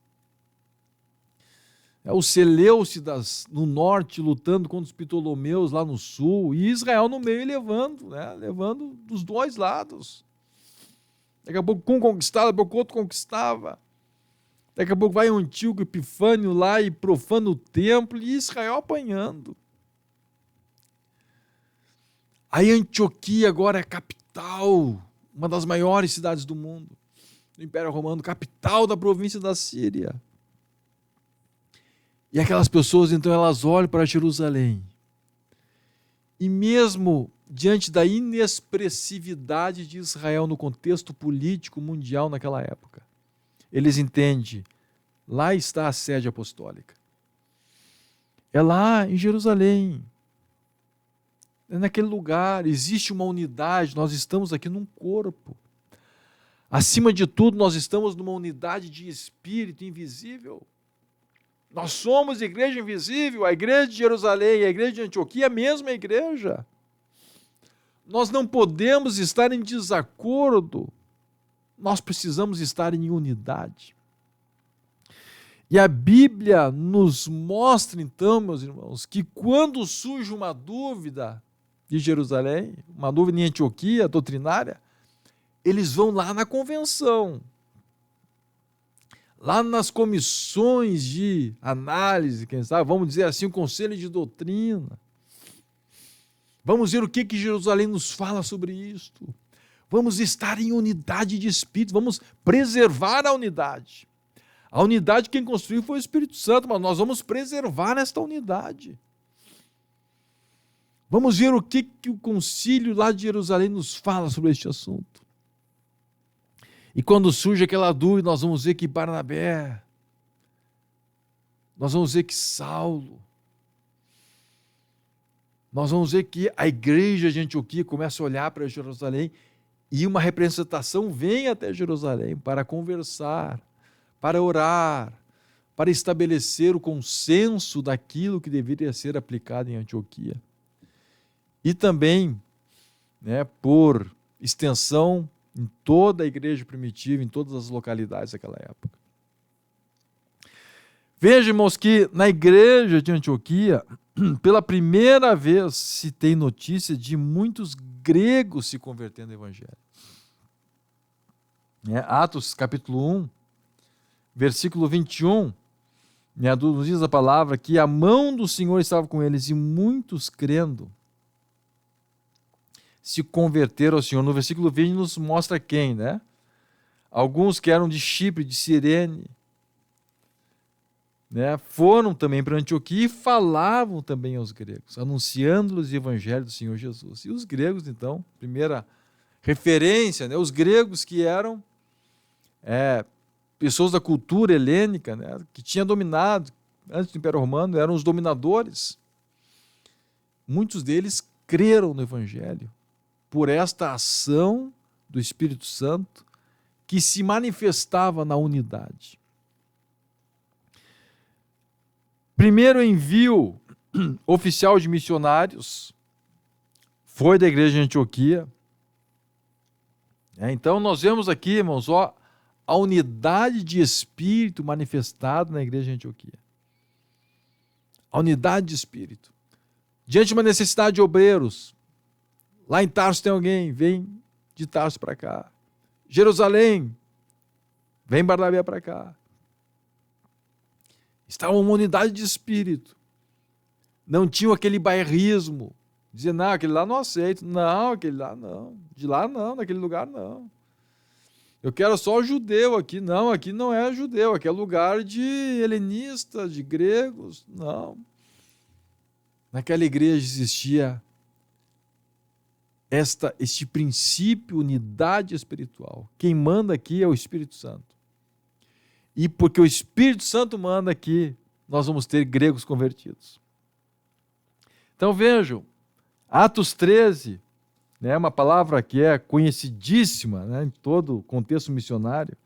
Os Seleucidas no norte lutando contra os Ptolomeus lá no sul, e Israel no meio levando dos dois lados. Daqui a pouco um conquistava, daqui a pouco outro conquistava. Daqui a pouco vai um Antíoco Epifânio lá e profana o templo, e Israel apanhando. Aí Antioquia agora é a capital, uma das maiores cidades do mundo. do Império Romano, capital da província da Síria. E aquelas pessoas, então, elas olham para Jerusalém. E mesmo diante da inexpressividade de Israel no contexto político mundial naquela época, eles entendem, lá está a sede apostólica. É lá em Jerusalém. É naquele lugar, existe uma unidade, nós estamos aqui num corpo. Acima de tudo, nós estamos numa unidade de espírito invisível. Nós somos igreja invisível, a igreja de Jerusalém e a igreja de Antioquia é a mesma igreja. Nós não podemos estar em desacordo, nós precisamos estar em unidade. E a Bíblia nos mostra, então, meus irmãos, que quando surge uma dúvida de Jerusalém, uma dúvida em Antioquia, doutrinária, eles vão lá na convenção, lá nas comissões de análise, quem sabe, vamos dizer assim, o conselho de doutrina. Vamos ver o que Jerusalém nos fala sobre isto. Vamos estar em unidade de espírito, vamos preservar a unidade. A unidade quem construiu foi o Espírito Santo, mas nós vamos preservar esta unidade. Vamos ver o que o concílio lá de Jerusalém nos fala sobre este assunto. E quando surge aquela dúvida, nós vamos ver que Barnabé, nós vamos ver que Saulo, nós vamos ver que a igreja de Antioquia começa a olhar para Jerusalém e uma representação vem até Jerusalém para conversar, para orar, para estabelecer o consenso daquilo que deveria ser aplicado em Antioquia. E também, por extensão, em toda a igreja primitiva, em todas as localidades daquela época. Veja, irmãos, que na igreja de Antioquia, pela primeira vez se tem notícia de muitos gregos se convertendo ao evangelho. Atos capítulo 1, versículo 21, nos diz a palavra que a mão do Senhor estava com eles e muitos crendo se converteram ao Senhor. No versículo 20 nos mostra quem, Alguns que eram de Chipre, de Cirene, foram também para Antioquia e falavam também aos gregos, anunciando-lhes o evangelho do Senhor Jesus. E os gregos, então, primeira referência, os gregos que eram pessoas da cultura helênica, que tinha dominado, antes do Império Romano, eram os dominadores. Muitos deles creram no evangelho por esta ação do Espírito Santo que se manifestava na unidade. Primeiro envio oficial de missionários foi da igreja de Antioquia. Então nós vemos aqui, irmãos, a unidade de espírito manifestada na igreja de Antioquia. A unidade de espírito. Diante de uma necessidade de obreiros, lá em Tarso tem alguém, vem de Tarso para cá. Jerusalém, vem Barnabé para cá. Estava uma unidade de espírito. Não tinha aquele bairrismo. Dizia, não, aquele lá não aceito. Não, aquele lá não. De lá não, naquele lugar não. Eu quero só o judeu aqui. Não, aqui não é judeu. Aqui é lugar de helenistas, de gregos. Não. Naquela igreja existia este princípio, unidade espiritual. Quem manda aqui é o Espírito Santo. E porque o Espírito Santo manda aqui, nós vamos ter gregos convertidos. Então vejam, Atos 13, uma palavra que é conhecidíssima em todo o contexto missionário.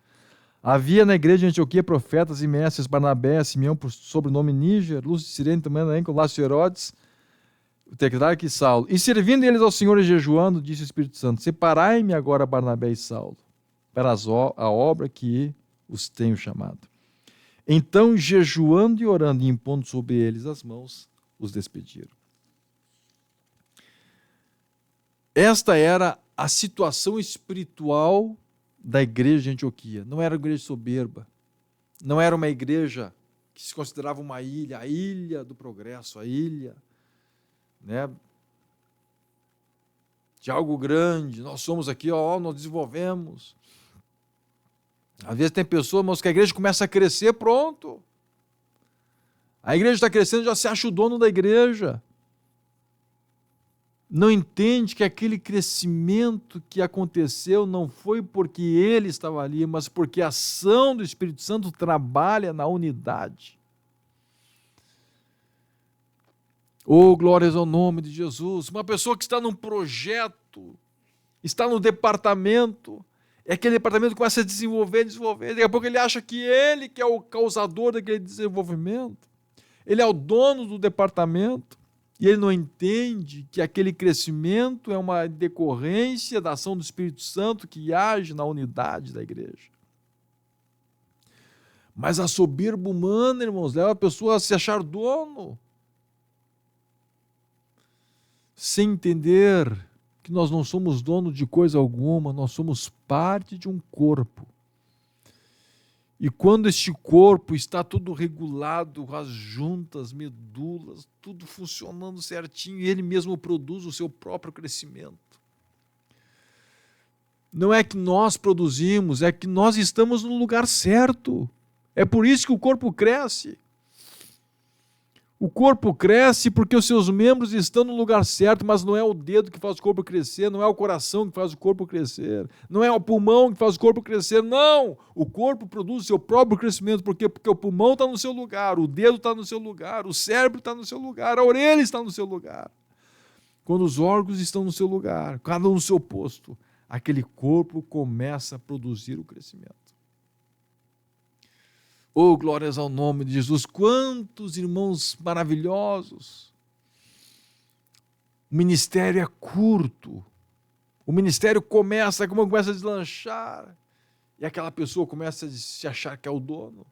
Havia na igreja de Antioquia profetas e mestres, Barnabé, Simeão, por sobrenome Níger, Lúcio de Cirene, também, com Lácio Herodes, o tetrarca e Saulo. E servindo eles ao Senhor e jejuando, disse o Espírito Santo, separai-me agora Barnabé e Saulo, para a obra que os tenho chamado. Então, jejuando e orando e impondo sobre eles as mãos, os despediram. Esta era a situação espiritual da igreja de Antioquia. Não era uma igreja soberba, não era uma igreja que se considerava uma ilha, a ilha do progresso, a ilha de algo grande. Nós somos aqui, nós desenvolvemos. Às vezes tem pessoas, irmãos, que a igreja começa a crescer, pronto. A igreja está crescendo, já se acha o dono da igreja. Não entende que aquele crescimento que aconteceu não foi porque ele estava ali, mas porque a ação do Espírito Santo trabalha na unidade. Oh, glórias ao nome de Jesus. Uma pessoa que está num projeto, está no departamento, aquele departamento começa a desenvolver, daqui a pouco ele acha que ele que é o causador daquele desenvolvimento, ele é o dono do departamento, e ele não entende que aquele crescimento é uma decorrência da ação do Espírito Santo que age na unidade da igreja. Mas a soberba humana, irmãos, leva a pessoa a se achar dono, sem entender que nós não somos dono de coisa alguma, nós somos parte de um corpo. E quando este corpo está tudo regulado, as juntas, medulas, tudo funcionando certinho, e ele mesmo produz o seu próprio crescimento. Não é que nós produzimos, é que nós estamos no lugar certo. É por isso que o corpo cresce. O corpo cresce porque os seus membros estão no lugar certo, mas não é o dedo que faz o corpo crescer, não é o coração que faz o corpo crescer, não é o pulmão que faz o corpo crescer, não! O corpo produz o seu próprio crescimento, porque o pulmão está no seu lugar, o dedo está no seu lugar, o cérebro está no seu lugar, a orelha está no seu lugar. Quando os órgãos estão no seu lugar, cada um no seu posto, aquele corpo começa a produzir o crescimento. Oh, glórias ao nome de Jesus. Quantos irmãos maravilhosos. O ministério é curto. O ministério começa a deslanchar. E aquela pessoa começa a se achar que é o dono.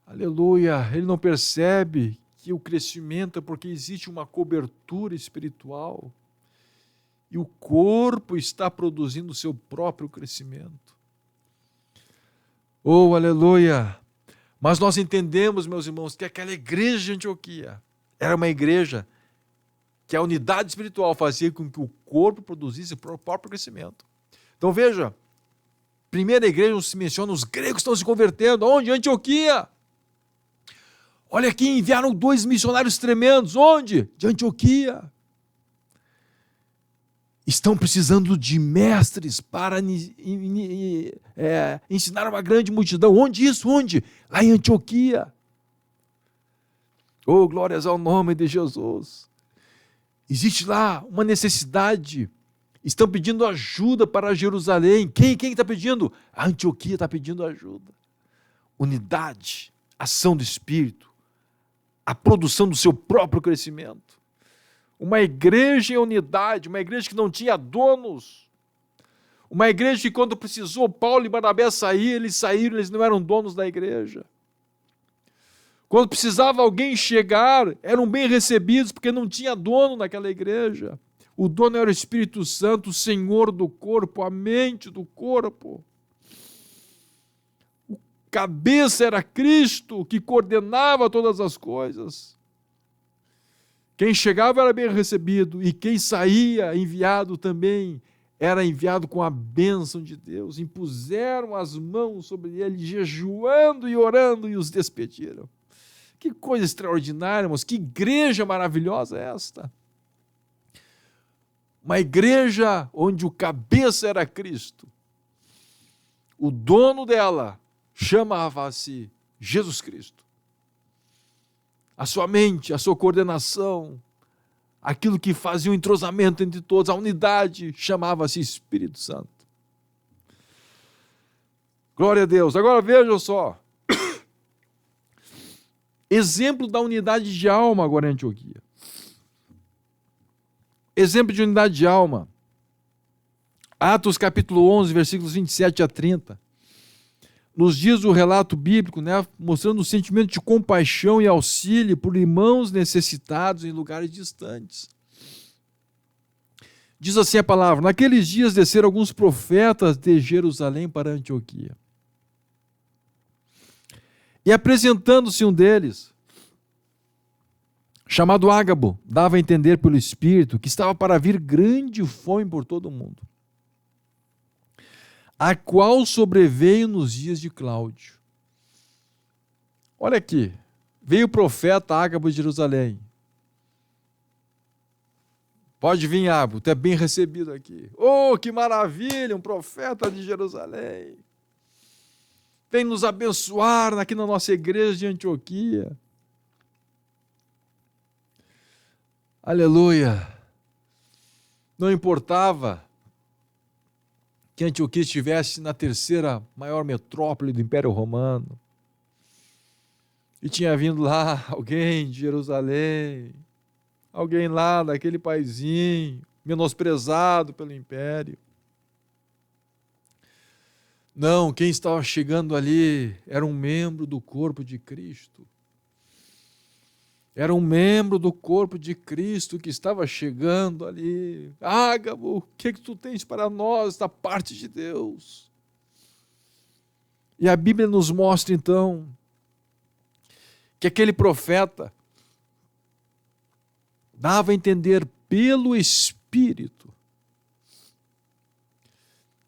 Aleluia. Ele não percebe que o crescimento é porque existe uma cobertura espiritual. E o corpo está produzindo o seu próprio crescimento. Oh, aleluia! Mas nós entendemos, meus irmãos, que aquela igreja de Antioquia era uma igreja que a unidade espiritual fazia com que o corpo produzisse o próprio crescimento. Então veja, primeira igreja se menciona, os gregos estão se convertendo. Onde? Antioquia! Olha aqui, enviaram 2 missionários tremendos. Onde? De Antioquia. Estão precisando de mestres para ensinar uma grande multidão. Onde isso? Onde? Lá em Antioquia. Oh, glórias ao nome de Jesus. Existe lá uma necessidade. Estão pedindo ajuda para Jerusalém. Quem está pedindo? A Antioquia está pedindo ajuda. Unidade, ação do Espírito, a produção do seu próprio crescimento. Uma igreja em unidade, uma igreja que não tinha donos, uma igreja que quando precisou Paulo e Barnabé sair, eles saíram, eles não eram donos da igreja. Quando precisava alguém chegar, eram bem recebidos, porque não tinha dono naquela igreja. O dono era o Espírito Santo, o Senhor do corpo, a mente do corpo. O cabeça era Cristo, que coordenava todas as coisas. Quem chegava era bem recebido e quem saía enviado também era enviado com a bênção de Deus. Impuseram as mãos sobre ele, jejuando e orando, e os despediram. Que coisa extraordinária, irmãos, que igreja maravilhosa é esta. Uma igreja onde o cabeça era Cristo. O dono dela chamava-se Jesus Cristo. A sua mente, a sua coordenação, aquilo que fazia o entrosamento entre todos, a unidade, chamava-se Espírito Santo. Glória a Deus. Agora vejam só. Exemplo da unidade de alma agora em Antioquia. Exemplo de unidade de alma. Atos capítulo 11, versículos 27 a 30. Nos diz o relato bíblico, né, mostrando o sentimento de compaixão e auxílio por irmãos necessitados em lugares distantes. Diz assim a palavra: naqueles dias desceram alguns profetas de Jerusalém para Antioquia. E apresentando-se um deles, chamado Ágabo, dava a entender pelo Espírito que estava para vir grande fome por todo o mundo. a qual sobreveio nos dias de Cláudio. Olha aqui, veio o profeta Ágabo de Jerusalém. Pode vir, Ágabo, tu é bem recebido aqui. Oh, que maravilha, um profeta de Jerusalém. Vem nos abençoar aqui na nossa igreja de Antioquia. Aleluia. Não importava que Antioquia estivesse na terceira maior metrópole do Império Romano. E tinha vindo lá alguém de Jerusalém, alguém lá daquele paizinho, menosprezado pelo Império. Não, quem estava chegando ali era um membro do corpo de Cristo. Era um membro do corpo de Cristo que estava chegando ali. Ágabo, o que tu tens para nós da parte de Deus? E a Bíblia nos mostra então que aquele profeta dava a entender pelo Espírito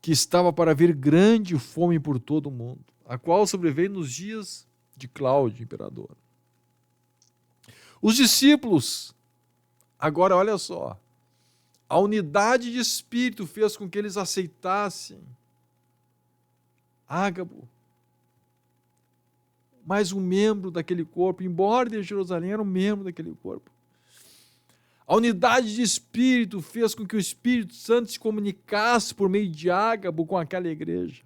que estava para vir grande fome por todo o mundo, a qual sobreveio nos dias de Cláudio, imperador. Os discípulos, agora olha só, a unidade de espírito fez com que eles aceitassem Ágabo, mais um membro daquele corpo, embora de Jerusalém era um membro daquele corpo. A unidade de espírito fez com que o Espírito Santo se comunicasse por meio de Ágabo com aquela igreja.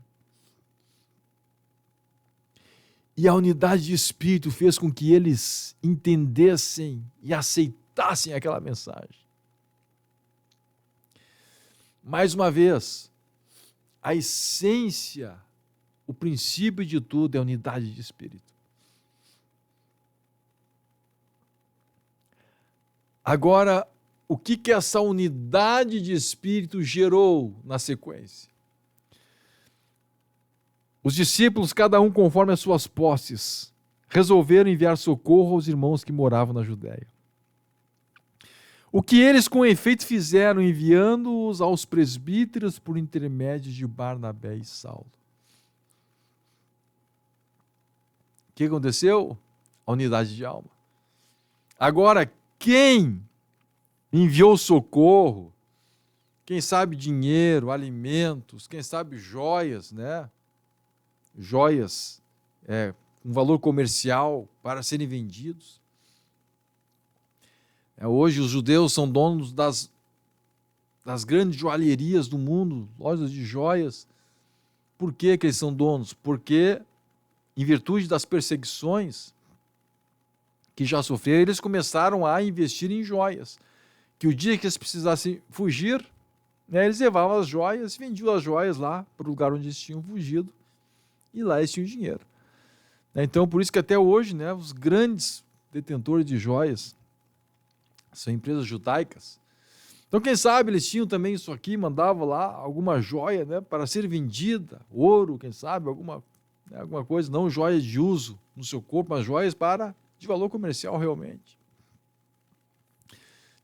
E a unidade de espírito fez com que eles entendessem e aceitassem aquela mensagem. Mais uma vez, a essência, o princípio de tudo é a unidade de espírito. Agora, o que essa unidade de espírito gerou na sequência? Os discípulos, cada um conforme as suas posses, resolveram enviar socorro aos irmãos que moravam na Judéia. O que eles com efeito fizeram, enviando-os aos presbíteros por intermédio de Barnabé e Saulo. O que aconteceu? A unidade de alma. Agora, quem enviou socorro, quem sabe dinheiro, alimentos, quem sabe joias, né? Joias com valor comercial para serem vendidos. Hoje os judeus são donos das grandes joalherias do mundo, lojas de joias. Por que eles são donos? Porque, em virtude das perseguições que já sofreram, eles começaram a investir em joias. Que o dia que eles precisassem fugir, né, eles levavam as joias, vendiam as joias lá para o lugar onde eles tinham fugido, e lá eles tinham dinheiro. Então, por isso que até hoje, né, os grandes detentores de joias são empresas judaicas. Então, quem sabe eles tinham também isso aqui, mandavam lá alguma joia, né, para ser vendida, ouro, quem sabe, alguma coisa, não joias de uso no seu corpo, mas joias de valor comercial realmente.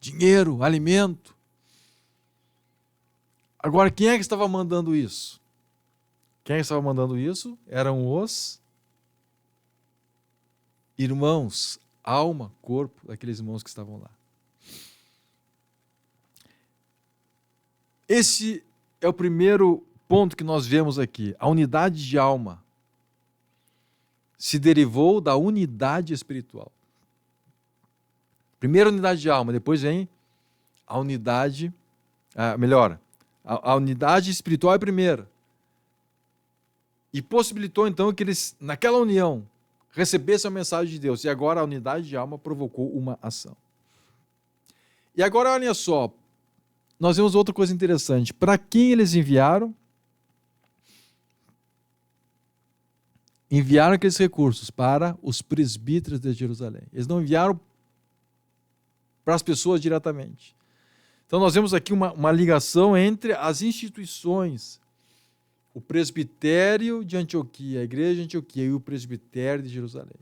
Dinheiro, alimento. Agora, quem é que estava mandando isso? Quem é que estava mandando isso? Eram os irmãos, alma, corpo daqueles irmãos que estavam lá. Esse é o primeiro ponto que nós vemos aqui. A unidade de alma se derivou da unidade espiritual. Primeiro a unidade de alma, depois vem a unidade, a unidade espiritual é primeira. E possibilitou então que eles, naquela união, recebessem a mensagem de Deus. E agora a unidade de alma provocou uma ação. E agora olha só, nós vemos outra coisa interessante. Para quem eles enviaram? Enviaram aqueles recursos para os presbíteros de Jerusalém. Eles não enviaram para as pessoas diretamente. Então nós vemos aqui uma ligação entre as instituições, o presbitério de Antioquia, a igreja de Antioquia e o presbitério de Jerusalém.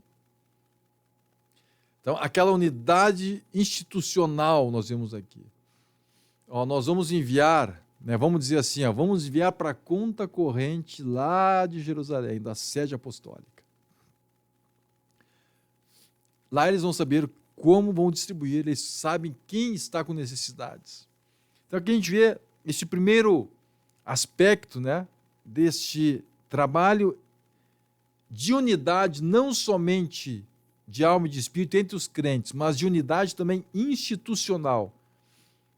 Então aquela unidade institucional nós vemos aqui. Nós vamos enviar, né, vamos dizer assim, ó, vamos enviar para a conta corrente lá de Jerusalém, da sede apostólica. Lá eles vão saber como vão distribuir, eles sabem quem está com necessidades. Então aqui a gente vê este primeiro aspecto, né, deste trabalho de unidade, não somente de alma e de espírito entre os crentes, mas de unidade também institucional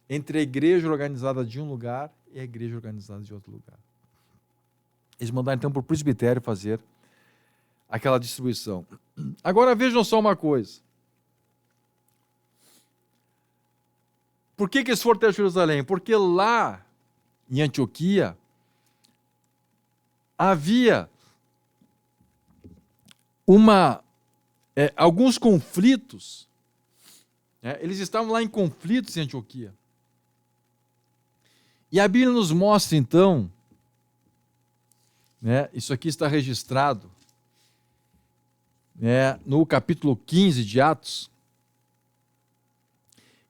entre a igreja organizada de um lugar e a igreja organizada de outro lugar. Eles mandaram então para o presbitério fazer aquela distribuição. Agora vejam só uma coisa. Por que eles foram até Jerusalém? Porque lá em Antioquia havia alguns conflitos, eles estavam lá em conflitos em Antioquia. E a Bíblia nos mostra, então, isso aqui está registrado no capítulo 15 de Atos,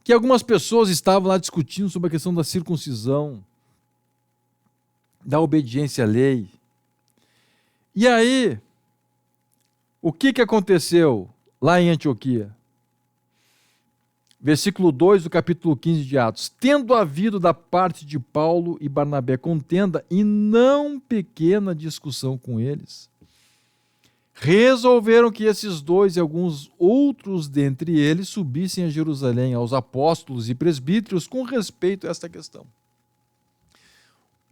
que algumas pessoas estavam lá discutindo sobre a questão da circuncisão, da obediência à lei. E aí, o que aconteceu lá em Antioquia? Versículo 2 do capítulo 15 de Atos. Tendo havido da parte de Paulo e Barnabé contenda e não pequena discussão com eles, resolveram que esses dois e alguns outros dentre eles subissem a Jerusalém aos apóstolos e presbíteros com respeito a esta questão.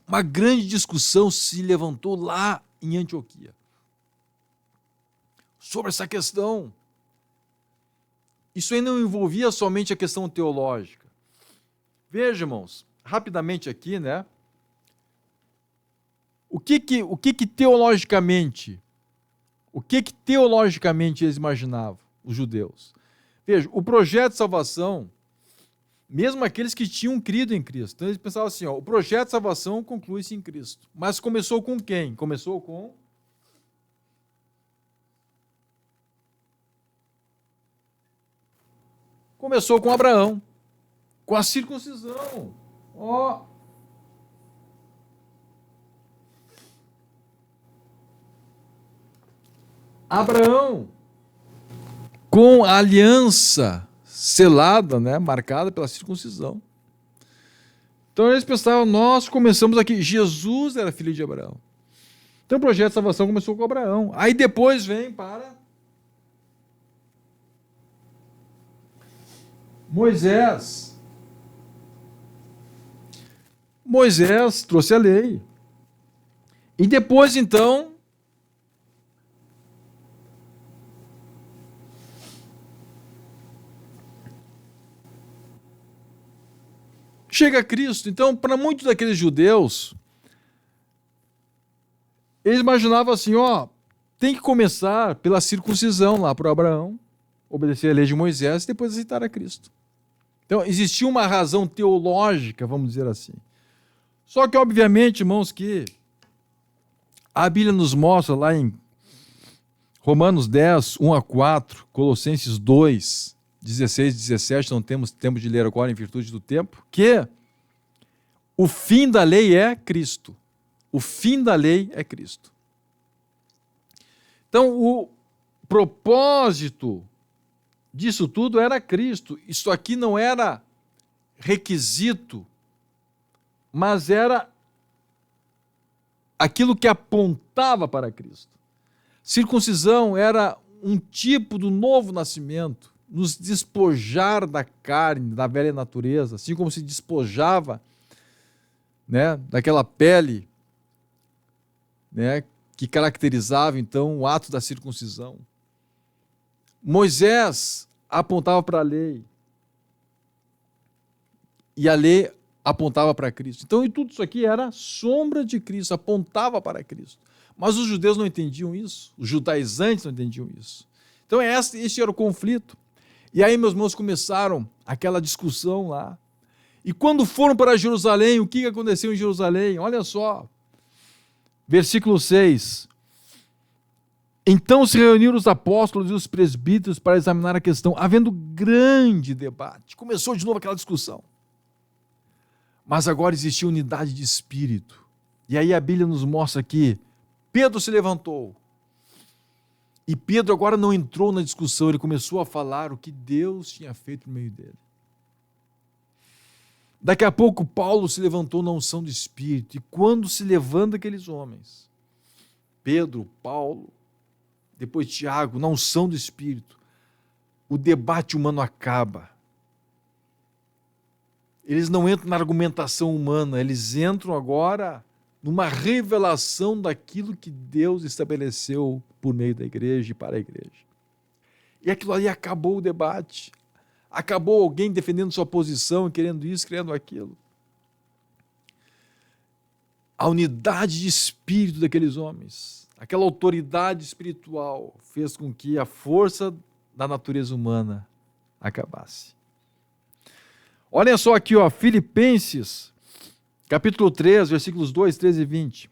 Uma grande discussão se levantou lá em Antioquia sobre essa questão. Isso aí não envolvia somente a questão teológica. Veja, irmãos, rapidamente aqui, né? O que teologicamente eles imaginavam, os judeus? Veja, o projeto de salvação, mesmo aqueles que tinham crido em Cristo, então eles pensavam assim, o projeto de salvação conclui-se em Cristo. Mas começou com quem? Começou com Abraão, com a circuncisão. Abraão, com a aliança selada, marcada pela circuncisão. Então eles pensavam, nós começamos aqui, Jesus era filho de Abraão. Então o projeto de salvação começou com Abraão. Aí depois vem para Moisés. Moisés trouxe a lei. E depois, então, chega Cristo. Então, para muitos daqueles judeus, eles imaginavam assim, tem que começar pela circuncisão lá para Abraão, obedecer a lei de Moisés e depois aceitar a Cristo. Então, existia uma razão teológica, vamos dizer assim. Só que, obviamente, irmãos, que a Bíblia nos mostra lá em Romanos 10, 1 a 4, Colossenses 2, 16 e 17, não temos tempo de ler agora em virtude do tempo, que o fim da lei é Cristo. O fim da lei é Cristo. Então, o propósito disso tudo era Cristo. Isso aqui não era requisito, mas era aquilo que apontava para Cristo. Circuncisão era um tipo do novo nascimento, nos despojar da carne, da velha natureza, assim como se despojava, daquela pele, que caracterizava então o ato da circuncisão. Moisés apontava para a lei e a lei apontava para Cristo. Então, e tudo isso aqui era sombra de Cristo, apontava para Cristo. Mas os judeus não entendiam isso, os judaizantes não entendiam isso. Então, esse era o conflito. E aí, meus irmãos, começaram aquela discussão lá. E quando foram para Jerusalém, o que aconteceu em Jerusalém? Olha só, versículo 6. Então se reuniram os apóstolos e os presbíteros para examinar a questão, havendo grande debate. Começou de novo aquela discussão. mas agora existia unidade de espírito. E aí a Bíblia nos mostra que Pedro se levantou. E Pedro agora não entrou na discussão, ele começou a falar o que Deus tinha feito no meio dele. Daqui a pouco Paulo se levantou na unção do Espírito, e quando se levanta aqueles homens, Pedro, Paulo, depois Tiago, na unção do Espírito, o debate humano acaba. Eles não entram na argumentação humana, eles entram agora numa revelação daquilo que Deus estabeleceu por meio da igreja e para a igreja. E aquilo ali acabou o debate. Acabou alguém defendendo sua posição, querendo isso, querendo aquilo. A unidade de espírito daqueles homens, aquela autoridade espiritual, fez com que a força da natureza humana acabasse. Olhem só aqui, Filipenses, capítulo 3, versículos 2, 13 e 20.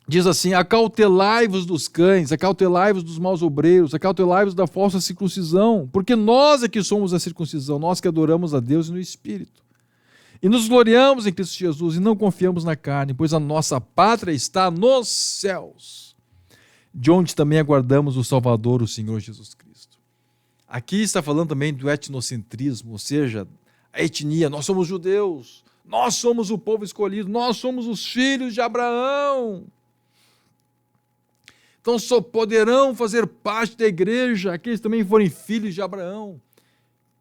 Diz assim: acautelai-vos dos cães, acautelai-vos dos maus obreiros, acautelai-vos da falsa circuncisão, porque nós é que somos a circuncisão, nós que adoramos a Deus no Espírito. E nos gloriamos em Cristo Jesus e não confiamos na carne, pois a nossa pátria está nos céus, de onde também aguardamos o Salvador, o Senhor Jesus Cristo. Aqui está falando também do etnocentrismo, ou seja, a etnia. Nós somos judeus, nós somos o povo escolhido, nós somos os filhos de Abraão. Então só poderão fazer parte da igreja aqueles que também forem filhos de Abraão,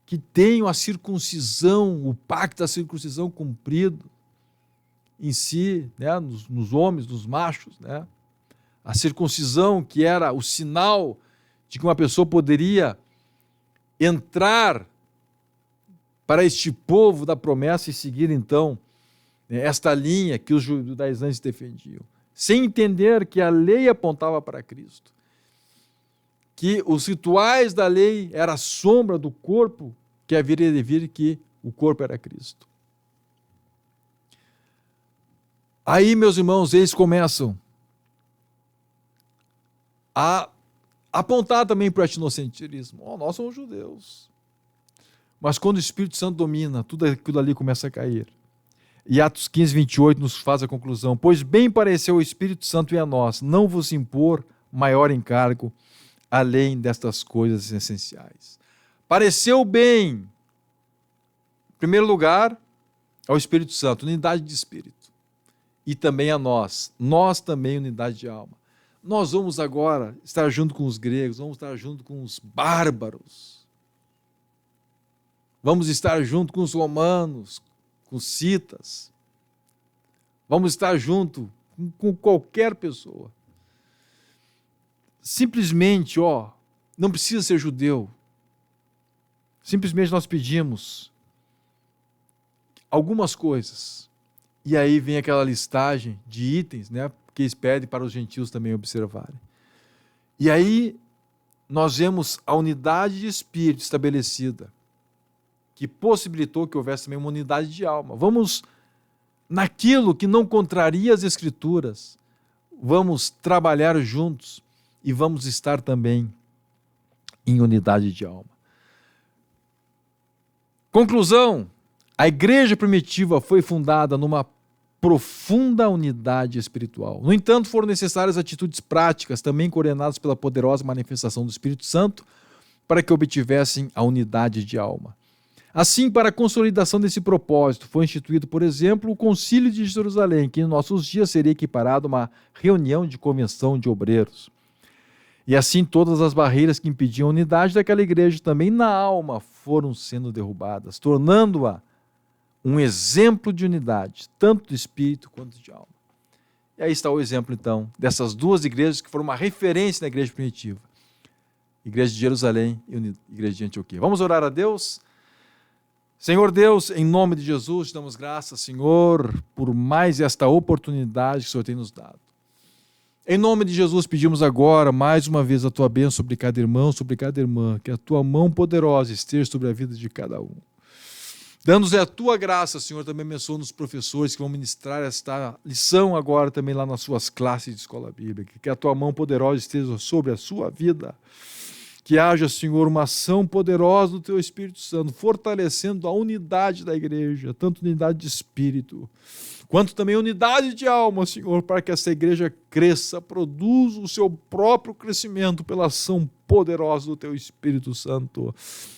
que tenham a circuncisão, o pacto da circuncisão cumprido em si, né, nos homens, nos machos, né? A circuncisão que era o sinal de que uma pessoa poderia entrar para este povo da promessa e seguir então esta linha que os judaizantes defendiam, sem entender que a lei apontava para Cristo, que os rituais da lei era a sombra do corpo que haveria de vir, que o corpo era Cristo. Aí, meus irmãos, eles começam a apontar também para o etnocentrismo. Nós somos judeus. Mas quando o Espírito Santo domina, tudo aquilo ali começa a cair. E Atos 15, 28 nos faz a conclusão: pois bem pareceu o Espírito Santo e a nós, não vos impor maior encargo, além destas coisas essenciais. Pareceu bem, em primeiro lugar, ao Espírito Santo, unidade de espírito. E também a nós também unidade de alma. Nós vamos agora estar junto com os gregos, vamos estar junto com os bárbaros, vamos estar junto com os romanos, com os citas, vamos estar junto com qualquer pessoa. Simplesmente, não precisa ser judeu. Simplesmente nós pedimos algumas coisas. E aí vem aquela listagem de itens, né, que eles pedem para os gentios também observarem. E aí nós vemos a unidade de espírito estabelecida, que possibilitou que houvesse também uma unidade de alma. Vamos naquilo que não contraria as Escrituras, vamos trabalhar juntos e vamos estar também em unidade de alma. Conclusão: a igreja primitiva foi fundada numa profunda unidade espiritual. No entanto, foram necessárias atitudes práticas, também coordenadas pela poderosa manifestação do Espírito Santo, para que obtivessem a unidade de alma. Assim, para a consolidação desse propósito, foi instituído, por exemplo, o Concílio de Jerusalém, que em nossos dias seria equiparado a uma reunião de convenção de obreiros. E assim todas as barreiras que impediam a unidade daquela igreja também na alma foram sendo derrubadas, tornando-a um exemplo de unidade, tanto de espírito quanto de alma. E aí está o exemplo, então, dessas duas igrejas que foram uma referência na igreja primitiva. Igreja de Jerusalém e igreja de Antioquia. Vamos orar a Deus? Senhor Deus, em nome de Jesus, te damos graças, Senhor, por mais esta oportunidade que o Senhor tem nos dado. Em nome de Jesus, pedimos agora, mais uma vez, a tua bênção sobre cada irmão, sobre cada irmã, que a tua mão poderosa esteja sobre a vida de cada um. Dando-nos a tua graça, Senhor, também abençoa nos professores que vão ministrar esta lição agora também lá nas suas classes de escola bíblica. Que a tua mão poderosa esteja sobre a sua vida, Que haja, Senhor, uma ação poderosa do Teu Espírito Santo, fortalecendo a unidade da igreja, tanto unidade de espírito, quanto também unidade de alma, Senhor, para que essa igreja cresça, produza o seu próprio crescimento pela ação poderosa do Teu Espírito Santo.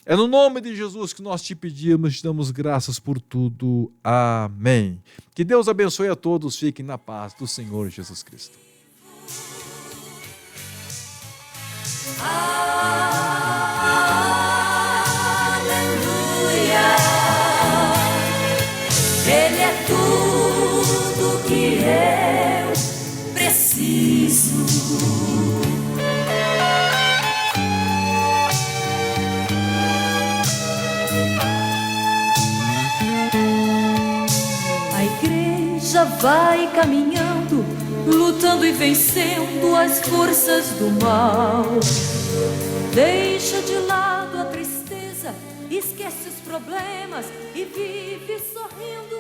É no nome de Jesus que nós te pedimos, te damos graças por tudo. Amém. Que Deus abençoe a todos, fiquem na paz do Senhor Jesus Cristo. Aleluia, Ele é tudo que eu preciso. A igreja vai caminhando, lutando e vencendo as forças do mal. Deixa de lado a tristeza, esquece os problemas e vive sorrindo.